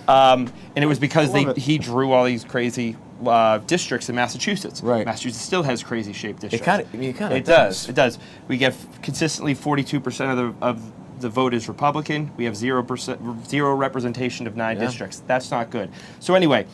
And it was because he drew all these crazy districts in Massachusetts. Right. Massachusetts still has crazy shaped districts. It does. We get consistently 42% of the vote is Republican. We have 0% representation of 9 districts. That's not good. So anyway,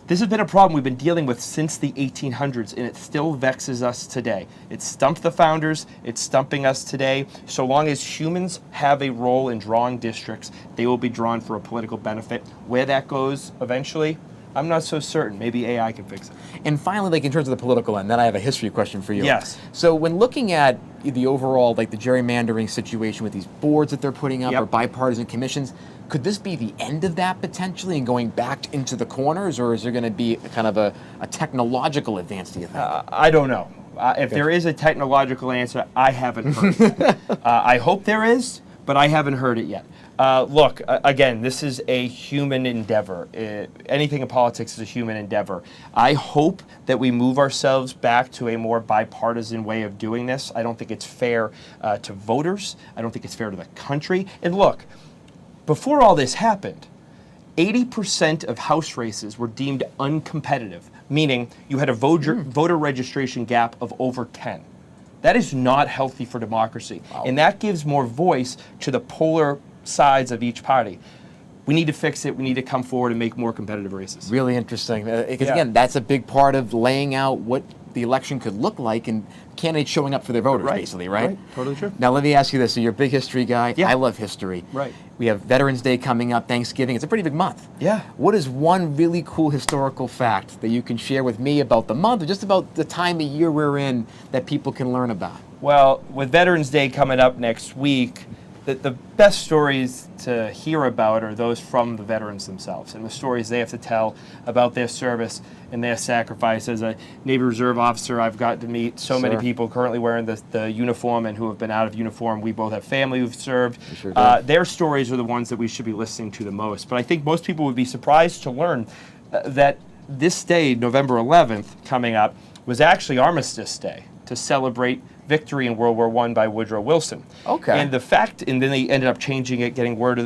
this has been a problem we've been dealing with since the 1800s, and it still vexes us today. It stumped the founders. It's stumping us today. So long as humans have a role in drawing districts, they will be drawn for a political benefit. Where that goes eventually, I'm not so certain. Maybe AI can fix it. And finally, in terms of the political end, then I have a history question for you. Yes. So when looking at the overall, the gerrymandering situation with these boards that they're putting up or bipartisan commissions, could this be the end of that potentially and going back into the corners, or is there going to be kind of a technological advance, do you think? I don't know. If there is a technological answer, I haven't heard it. I hope there is, but I haven't heard it yet. Look, again, this is a human endeavor. Anything in politics is a human endeavor. I hope that we move ourselves back to a more bipartisan way of doing this. I don't think it's fair to voters. I don't think it's fair to the country. And look, before all this happened, 80% of House races were deemed uncompetitive, meaning you had a voter registration gap of over 10. That is not healthy for democracy. Wow. And that gives more voice to the polar sides of each party. We need to fix it. We need to come forward and make more competitive races. Really interesting. Because, again, that's a big part of laying out what the election could look like and candidates showing up for their voters, basically, right? Totally true. Now, let me ask you this. So you're a big history guy. Yeah. I love history. Right. We have Veterans Day coming up, Thanksgiving. It's a pretty big month. Yeah. What is one really cool historical fact that you can share with me about the month or just about the time of year we're in that people can learn about? Well, with Veterans Day coming up next week, the best stories to hear about are those from the veterans themselves and the stories they have to tell about their service and their sacrifice. As a Navy Reserve officer, I've got to meet so many people currently wearing the uniform and who have been out of uniform. We both have family who've served. Sure their stories are the ones that we should be listening to the most. But I think most people would be surprised to learn that this day, November 11th, coming up, was actually Armistice Day to celebrate victory in World War I by Woodrow Wilson. Okay. And the fact, and then they ended up changing it, getting rid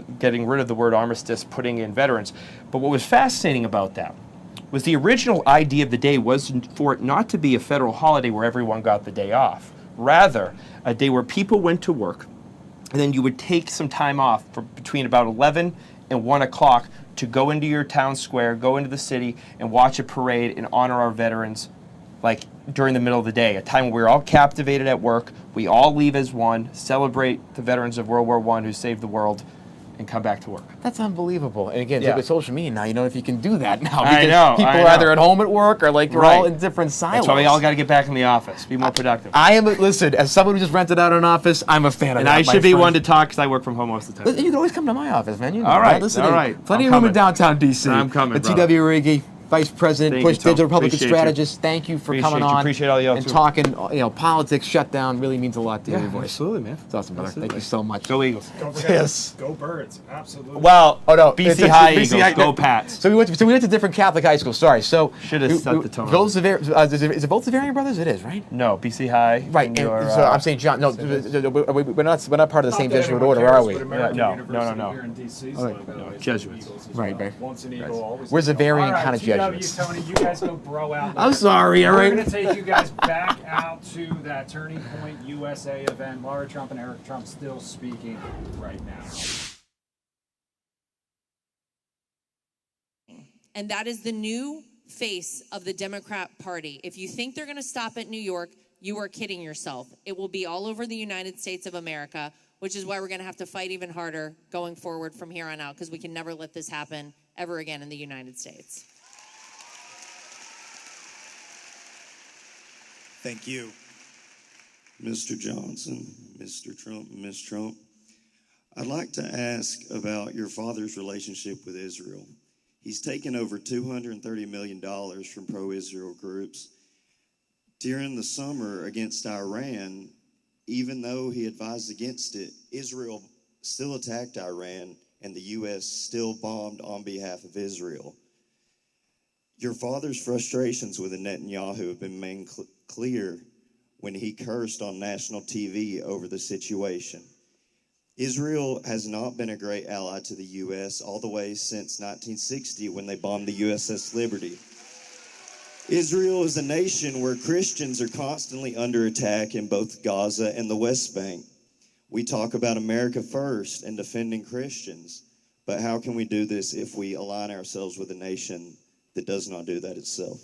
of the word armistice, putting in veterans. But what was fascinating about that was the original idea of the day was for it not to be a federal holiday where everyone got the day off. Rather, a day where people went to work, and then you would take some time off for between about 11 and 1 o'clock to go into your town square, go into the city, and watch a parade and honor our veterans, like during the middle of the day, a time where we're all captivated at work, we all leave as one, celebrate the veterans of World War I who saved the world, and come back to work. That's unbelievable. And again, Yeah. with social media now, you know, if you can do that now. I Because know, people I are know. either at home at work or like we're all Right. in different silos. That's why we all got to get back in the office, be more productive. Listen, as someone who just rented out an office, I'm a fan of And that. I my should be friend. one to talk because I work from home most of the time. You can always come to my office, man. You know, All right, Listen, all right. Plenty I'm of room in coming. downtown D.C. I'm coming, The brother. T.W. Riggy, Vice President, Thank Push you, Tom. Digital Republican Appreciate you. Strategist. Thank you for Appreciate coming you. on Appreciate all y'all, and too. talking. Politics, Shutdown really means a lot to Yeah, your voice. absolutely, man. It's awesome, brother. Absolutely. Thank you so much. Go Eagles. Yes. Go Birds, absolutely. Well, Oh no, BC it's High BC Eagles, go Pats. So we went to different Catholic high schools. Sorry. So Should have set the tone. Is it both Zavarian brothers? It is, right? No, BC High. Right. And And your, so I'm saying John. No, we're not part of the same Jesuit order, are we? No. Here in DC's Okay. logo No, is Jesuits. Eagles as Right, well. right. Once an Eagle, always We're an Eagle. Zavarian All right, kind of TW, Jesuits. Tony, you guys go bro out. I'm sorry, all We're right? going to take you guys back out to that Turning Point USA event. Laura Trump and Eric Trump still speaking right now. And that is the new face of the Democrat Party. If you think they're going to stop at New York, you are kidding yourself. It will be all over the United States of America, which is why we're going to have to fight even harder going forward from here on out, because we can never let this happen ever again in the United States. Thank you. Mr. Johnson, Mr. Trump, and Ms. Trump, I'd like to ask about your father's relationship with Israel. He's taken over $230 million from pro-Israel groups. During the summer against Iran, even though he advised against it, Israel still attacked Iran, and the U.S. still bombed on behalf of Israel. Your father's frustrations with Netanyahu have been made clear when he cursed on national TV over the situation. Israel has not been a great ally to the U.S. all the way since 1960 when they bombed the USS Liberty. Israel is a nation where Christians are constantly under attack in both Gaza and the West Bank. We talk about America first and defending Christians, but how can we do this if we align ourselves with a nation that does not do that itself?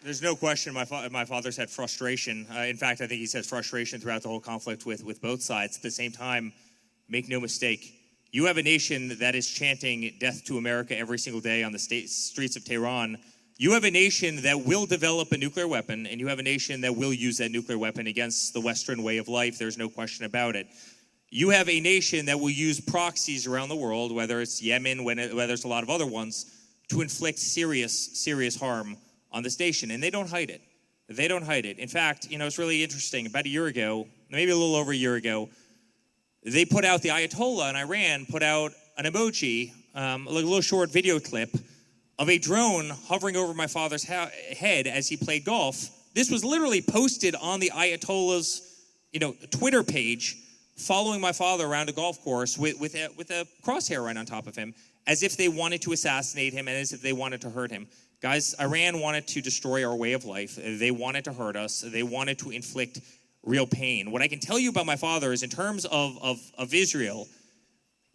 There's no question my father's had frustration. In fact, I think he's had frustration throughout the whole conflict with both sides. At the same time, make no mistake, you have a nation that is chanting death to America every single day on the streets of Tehran. You have a nation that will develop a nuclear weapon, and you have a nation that will use that nuclear weapon against the Western way of life. There's no question about it. You have a nation that will use proxies around the world, whether it's Yemen, whether it's a lot of other ones, to inflict serious harm on this nation, and they don't hide it. They don't hide it. In fact, it's really interesting. About a year ago, maybe a little over a year ago, they put out, the Ayatollah in Iran put out an emoji, a little short video clip of a drone hovering over my father's head as he played golf. This was literally posted on the Ayatollah's, Twitter page following my father around a golf course with a crosshair right on top of him, as if they wanted to assassinate him and as if they wanted to hurt him. Guys, Iran wanted to destroy our way of life. They wanted to hurt us. They wanted to inflict real pain. What I can tell you about my father is, in terms of Israel,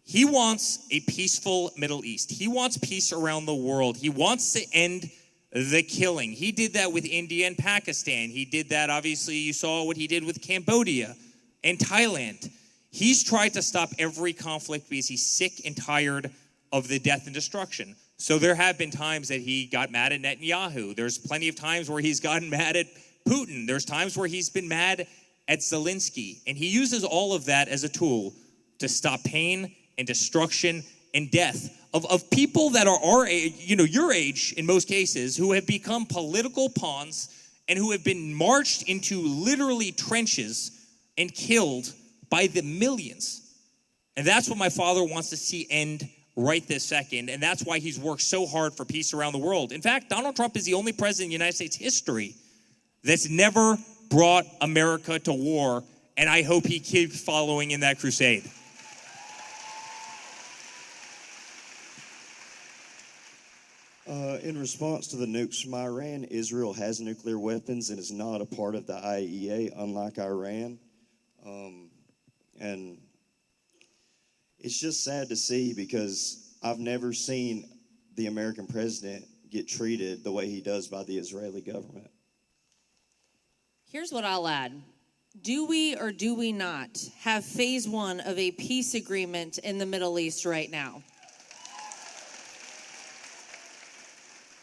he wants a peaceful Middle East. He wants peace around the world. He wants to end the killing. He did that with India and Pakistan. He did that, obviously, you saw what he did with Cambodia and Thailand. He's tried to stop every conflict because he's sick and tired of the death and destruction. So there have been times that he got mad at Netanyahu. There's plenty of times where he's gotten mad at Putin. There's times where he's been mad at Zelensky. And he uses all of that as a tool to stop pain and destruction and death of people that are our age, your age in most cases, who have become political pawns and who have been marched into literally trenches and killed by the millions. And that's what my father wants to see end right this second, and that's why he's worked so hard for peace around the world. In fact, Donald Trump is the only president in the United States history that's never brought America to war, and I hope he keeps following in that crusade. In response to the nukes from Iran, Israel has nuclear weapons and is not a part of the IAEA, unlike Iran. And it's just sad to see, because I've never seen the American president get treated the way he does by the Israeli government. Here's what I'll add. Do we or do we not have phase one of a peace agreement in the Middle East right now?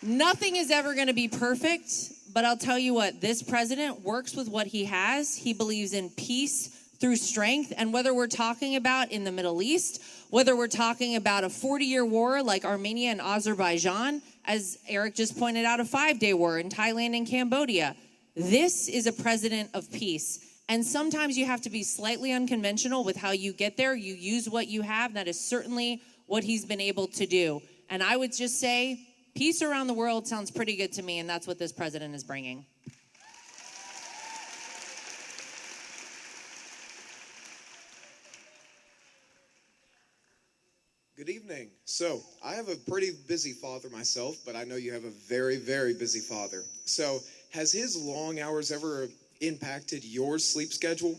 Nothing is ever going to be perfect, but I'll tell you what, this president works with what he has. He believes in peace through strength, and whether we're talking about in the Middle East, whether we're talking about a 40-year war like Armenia and Azerbaijan, as Eric just pointed out, a 5-day war in Thailand and Cambodia, this is a president of peace. And sometimes you have to be slightly unconventional with how you get there. You use what you have. That is certainly what he's been able to do. And I would just say, peace around the world sounds pretty good to me, and that's what this president is bringing. Good evening. So, I have a pretty busy father myself, but I know you have a very, very busy father. So, has his long hours ever impacted your sleep schedule?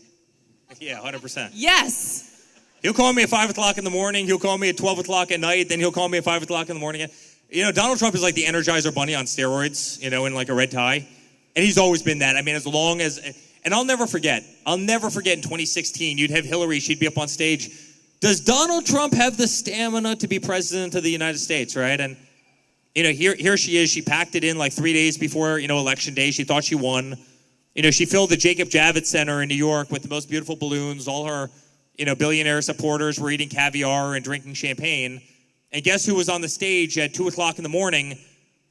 Yeah, 100%. Yes. He'll call me at 5 o'clock in the morning. He'll call me at 12 o'clock at night. Then he'll call me at 5 o'clock in the morning. Donald Trump is like the Energizer Bunny on steroids, in like a red tie. And he's always been that. I mean, as long as, and I'll never forget in 2016, you'd have Hillary, she'd be up on stage. Does Donald Trump have the stamina to be president of the United States, right? And, here she is. She packed it in like 3 days before, Election Day. She thought she won. She filled the Jacob Javits Center in New York with the most beautiful balloons. All her, billionaire supporters were eating caviar and drinking champagne. And guess who was on the stage at 2 o'clock in the morning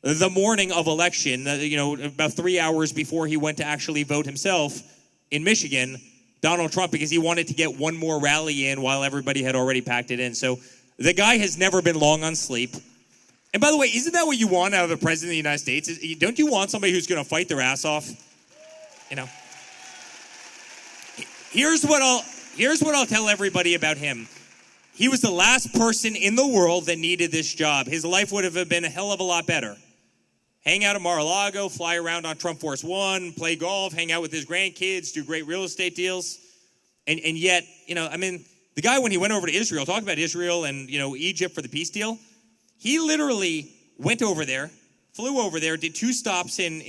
of election, about 3 hours before he went to actually vote himself in Michigan? Donald Trump, because he wanted to get one more rally in while everybody had already packed it in. So the guy has never been long on sleep. And by the way, isn't that what you want out of the president of the United States? Don't you want somebody who's going to fight their ass off? Here's what I'll tell everybody about him. He was the last person in the world that needed this job. His life would have been a hell of a lot better. Hang out at Mar-a-Lago, fly around on Trump Force One, play golf, hang out with his grandkids, do great real estate deals. And yet, the guy, when he went over to Israel, talk about Israel and, Egypt for the peace deal, he literally went over there, flew over there, did 2 stops in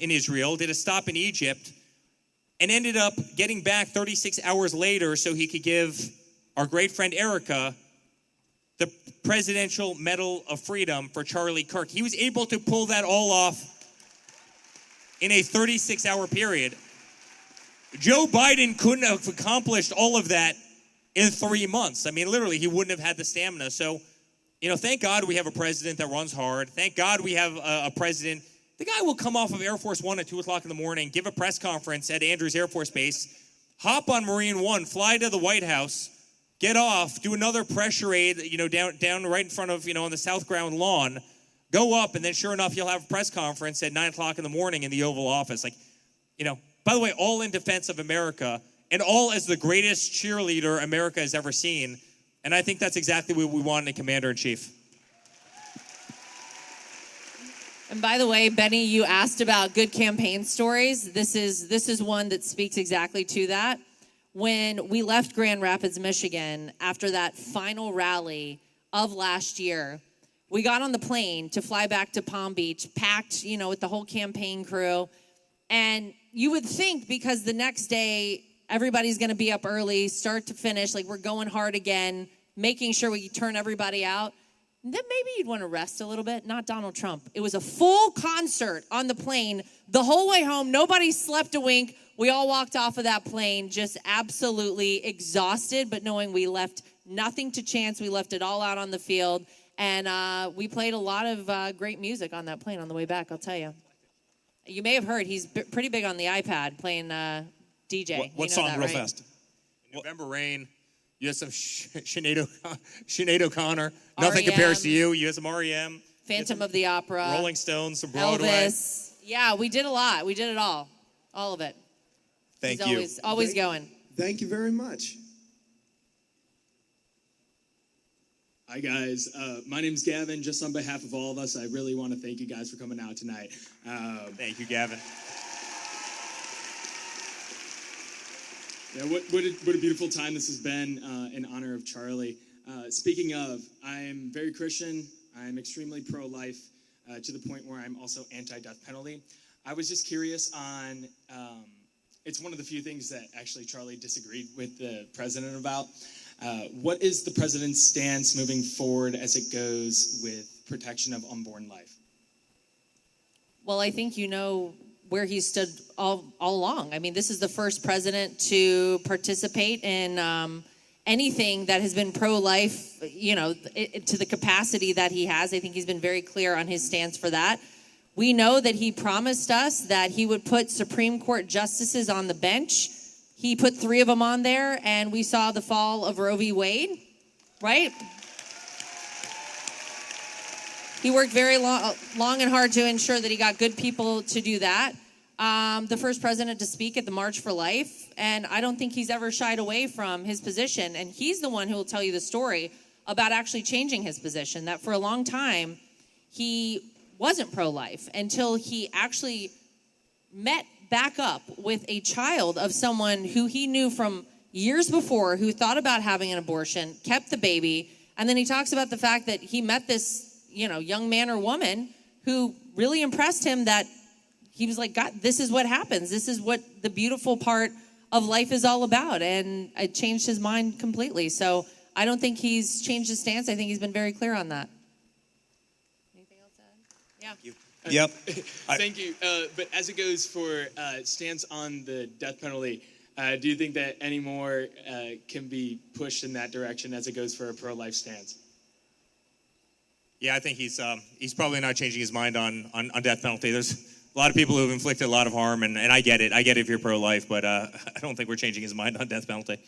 Israel, did a stop in Egypt, and ended up getting back 36 hours later so he could give our great friend Erica the Presidential Medal of Freedom for Charlie Kirk. He was able to pull that all off in a 36-hour period. Joe Biden couldn't have accomplished all of that in 3 months. Literally, he wouldn't have had the stamina. So, thank God we have a president that runs hard. Thank God we have a president. The guy will come off of Air Force One at 2 o'clock in the morning, give a press conference at Andrews Air Force Base, hop on Marine One, fly to the White House, get off, do another press charade, down right in front of, on the South Ground lawn, go up, and then sure enough, you'll have a press conference at 9 o'clock in the morning in the Oval Office. By the way, all in defense of America and all as the greatest cheerleader America has ever seen. And I think that's exactly what we want in a commander-in-chief. And by the way, Benny, you asked about good campaign stories. This is one that speaks exactly to that. When we left Grand Rapids, Michigan, after that final rally of last year, we got on the plane to fly back to Palm Beach, packed, with the whole campaign crew. And you would think because the next day, everybody's going to be up early, start to finish, like we're going hard again, making sure we turn everybody out, then maybe you'd want to rest a little bit. Not Donald Trump. It was a full concert on the plane the whole way home. Nobody slept a wink. We all walked off of that plane just absolutely exhausted, but knowing we left nothing to chance. We left it all out on the field. And we played a lot of great music on that plane on the way back, I'll tell you. You may have heard he's pretty big on the iPad playing DJ. What song, real fast? November Rain. You have some Sinead O'Connor. Nothing compares to you. You have some REM. Phantom of the Opera. Rolling Stones, some Broadway. Elvis. Yeah, we did a lot. We did it all. All of it. Thank you. He's always going. Thank you very much. Hi, guys. My name's Gavin. Just on behalf of all of us, I really want to thank you guys for coming out tonight. Thank you, Gavin. Yeah, what a beautiful time this has been in honor of Charlie. Speaking of, I am very Christian. I'm extremely pro-life to the point where I'm also anti-death penalty. I was just curious on, it's one of the few things that actually Charlie disagreed with the president about. What is the president's stance moving forward as it goes with protection of unborn life? Well, I think you know where he stood all along. I mean, this is the first president to participate in anything that has been pro-life, to the capacity that he has. I think he's been very clear on his stance for that. We know that he promised us that he would put Supreme Court justices on the bench. He put 3 of them on there, and we saw the fall of Roe v. Wade, right? He worked very long and hard to ensure that he got good people to do that. The first president to speak at the March for Life, and I don't think he's ever shied away from his position, and he's the one who will tell you the story about actually changing his position, that for a long time, he wasn't pro-life until he actually met back up with a child of someone who he knew from years before who thought about having an abortion, kept the baby, and then he talks about the fact that he met this, young man or woman who really impressed him, that he was like, God, this is what happens. This is what the beautiful part of life is all about. And it changed his mind completely. So I don't think he's changed his stance. I think he's been very clear on that. Anything else to add? Yeah. Yep. Thank you. But as it goes for stance on the death penalty, do you think that any more can be pushed in that direction as it goes for a pro-life stance? Yeah, I think he's probably not changing his mind on death penalty. There's a lot of people who have inflicted a lot of harm, and I get it. I get it if you're pro-life, but I don't think we're changing his mind on death penalty.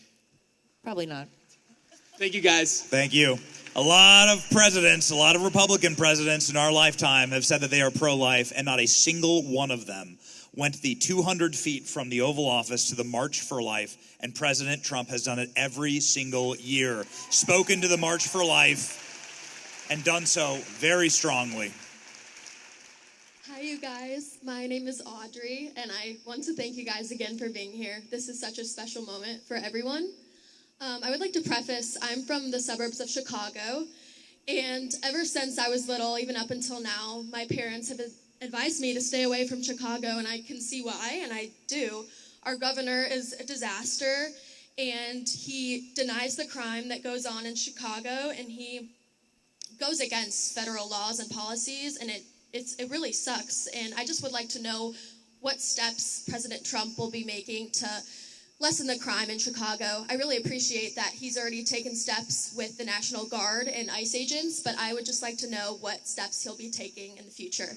Probably not. Thank you, guys. Thank you. A lot of presidents, a lot of Republican presidents in our lifetime have said that they are pro-life, and not a single one of them went the 200 feet from the Oval Office to the March for Life, and President Trump has done it every single year. Spoken to the March for Life, and done so very strongly. Hi, you guys. My name is Audrey, and I want to thank you guys again for being here. This is such a special moment for everyone. I would like to preface, I'm from the suburbs of Chicago, and ever since I was little, even up until now, my parents have advised me to stay away from Chicago, and I can see why, and I do. Our governor is a disaster, and he denies the crime that goes on in Chicago, and he goes against federal laws and policies, and it really sucks. And I just would like to know what steps President Trump will be making to lessen the crime in Chicago. I really appreciate that he's already taken steps with the National Guard and ICE agents, but I would just like to know what steps he'll be taking in the future.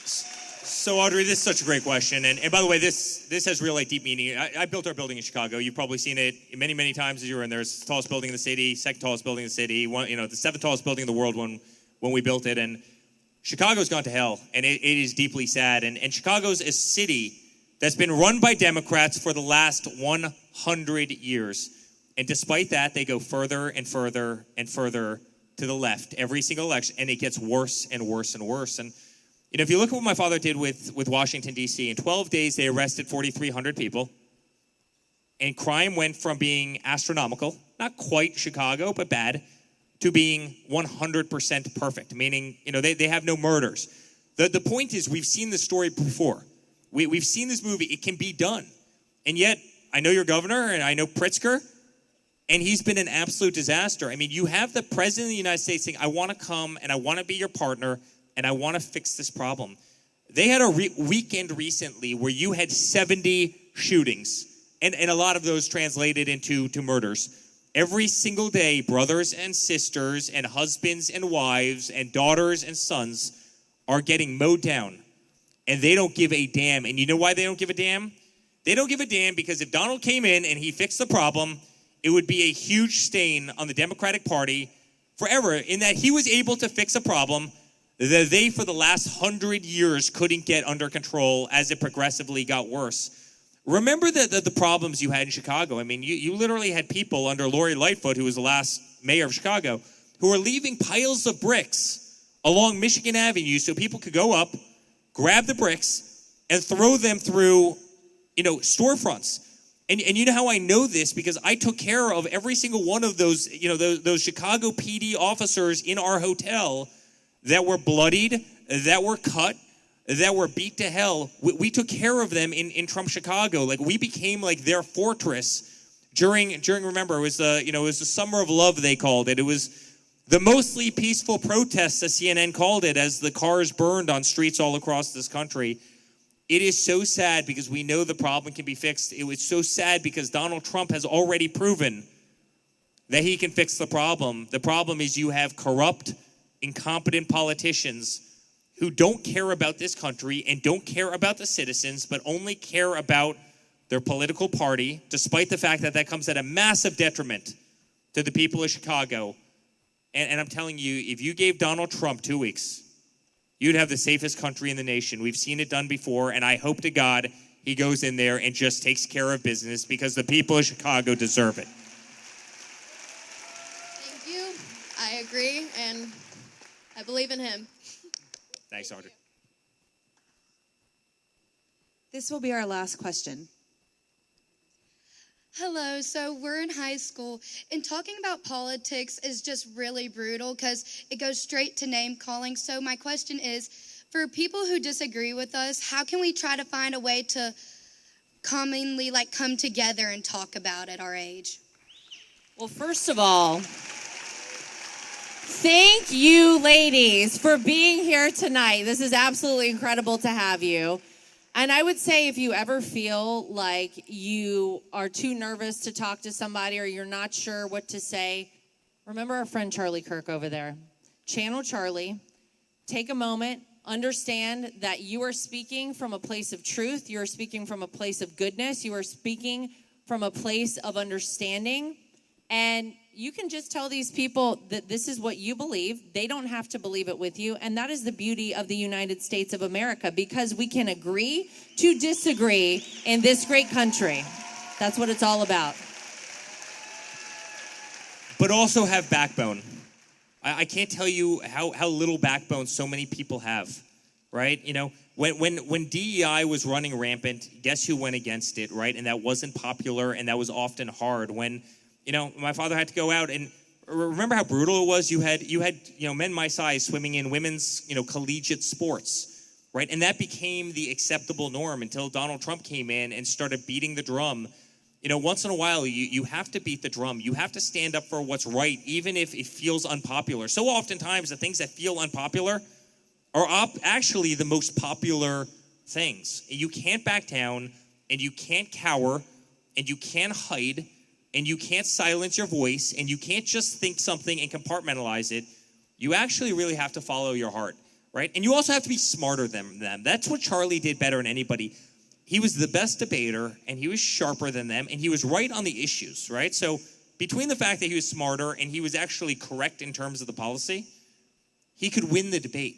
So, Audrey, this is such a great question. And by the way, this has real deep meaning. I built our building in Chicago. You've probably seen it many, many times as you were in there. It's the tallest building in the city, second tallest building in the city, the 7th tallest building in the world when we built it. And Chicago's gone to hell, and it is deeply sad. And Chicago's a city that's been run by Democrats for the last 100 years. And despite that, they go further and further and further to the left every single election, and it gets worse and worse and worse. And if you look at what my father did with Washington, D.C., in 12 days, they arrested 4,300 people. And crime went from being astronomical, not quite Chicago, but bad, to being 100% perfect, meaning, they have no murders. The point is, we've seen this story before. We've seen this movie. It can be done. And yet, I know your governor, and I know Pritzker, and he's been an absolute disaster. I mean, you have the president of the United States saying, I want to come, and I want to be your partner, and I want to fix this problem. They had a weekend recently where you had 70 shootings, and a lot of those translated into murders. Every single day, brothers and sisters and husbands and wives and daughters and sons are getting mowed down, and they don't give a damn. And you know why they don't give a damn? They don't give a damn because if Donald came in and he fixed the problem, it would be a huge stain on the Democratic Party forever, in that he was able to fix a problem that they, for the last 100 years, couldn't get under control as it progressively got worse. Remember the problems you had in Chicago. I mean, you literally had people under Lori Lightfoot, who was the last mayor of Chicago, who were leaving piles of bricks along Michigan Avenue so people could go up, grab the bricks, and throw them through, storefronts. And you know how I know this? Because I took care of every single one of those, those Chicago PD officers in our hotel that were bloodied, that were cut, that were beat to hell. We took care of them in Trump Chicago. Like, we became like their fortress during remember, it was the summer of love, they called it. It was the mostly peaceful protests, as CNN called it, as the cars burned on streets all across this country. It is so sad because we know the problem can be fixed. It was so sad because Donald Trump has already proven that he can fix the problem. The problem is you have corrupt, incompetent politicians who don't care about this country and don't care about the citizens, but only care about their political party, despite the fact that comes at a massive detriment to the people of Chicago. And I'm telling you, if you gave Donald Trump 2 weeks, you'd have the safest country in the nation. We've seen it done before, and I hope to God he goes in there and just takes care of business, because the people of Chicago deserve it. Thank you. I agree, and I believe in him. Thanks, Audrey. This will be our last question. Hello, so we're in high school, and talking about politics is just really brutal because it goes straight to name calling. So my question is, for people who disagree with us, how can we try to find a way to commonly come together and talk about at our age? Well, first of all, thank you, ladies, for being here tonight. This is absolutely incredible to have you. And I would say, if you ever feel like you are too nervous to talk to somebody or you're not sure what to say, remember our friend Charlie Kirk over there. Channel Charlie. Take a moment. Understand that you are speaking from a place of truth. You are speaking from a place of goodness. You are speaking from a place of understanding. And you can just tell these people that this is what you believe. They don't have to believe it with you. And that is the beauty of the United States of America, because we can agree to disagree in this great country. That's what it's all about. But also have backbone. I can't tell you how little backbone so many people have, right? When DEI was running rampant, guess who went against it, right? And that wasn't popular, and that was often hard. When my father had to go out, and remember how brutal it was? You had men my size swimming in women's, collegiate sports, right? And that became the acceptable norm until Donald Trump came in and started beating the drum. Once in a while, you have to beat the drum. You have to stand up for what's right, even if it feels unpopular. So oftentimes, the things that feel unpopular are actually the most popular things. You can't back down, and you can't cower, and you can't hide, and you can't silence your voice, and you can't just think something and compartmentalize it. You actually really have to follow your heart, right? And you also have to be smarter than them. That's what Charlie did better than anybody. He was the best debater, and he was sharper than them, and he was right on the issues, right? So between the fact that he was smarter and he was actually correct in terms of the policy, he could win the debate.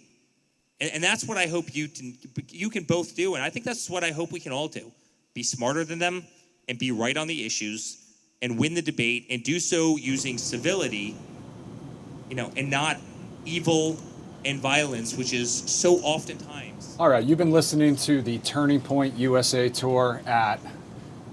And that's what I hope you can both do. And I think that's what I hope we can all do. Be smarter than them and be right on the issues and win the debate and do so using civility, and not evil and violence, which is so oftentimes. All right, you've been listening to the Turning Point USA tour at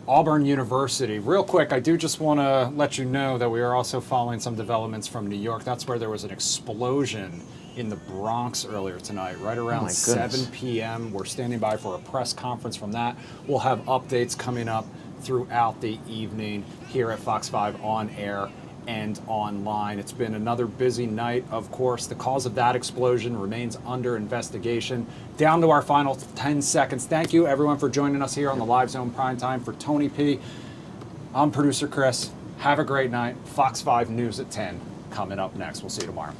Auburn University. Real quick, I do just want to let you know that we are also following some developments from New York. That's where there was an explosion in the Bronx earlier tonight, right around 7 p.m. We're standing by for a press conference from that. We'll have updates coming up throughout the evening here at Fox 5 on air and online. It's been another busy night, of course. The cause of that explosion remains under investigation. Down to our final 10 seconds. Thank you, everyone, for joining us here on the Live Zone Primetime. For Tony P, I'm producer Chris. Have a great night. Fox 5 News at 10 coming up next. We'll see you tomorrow.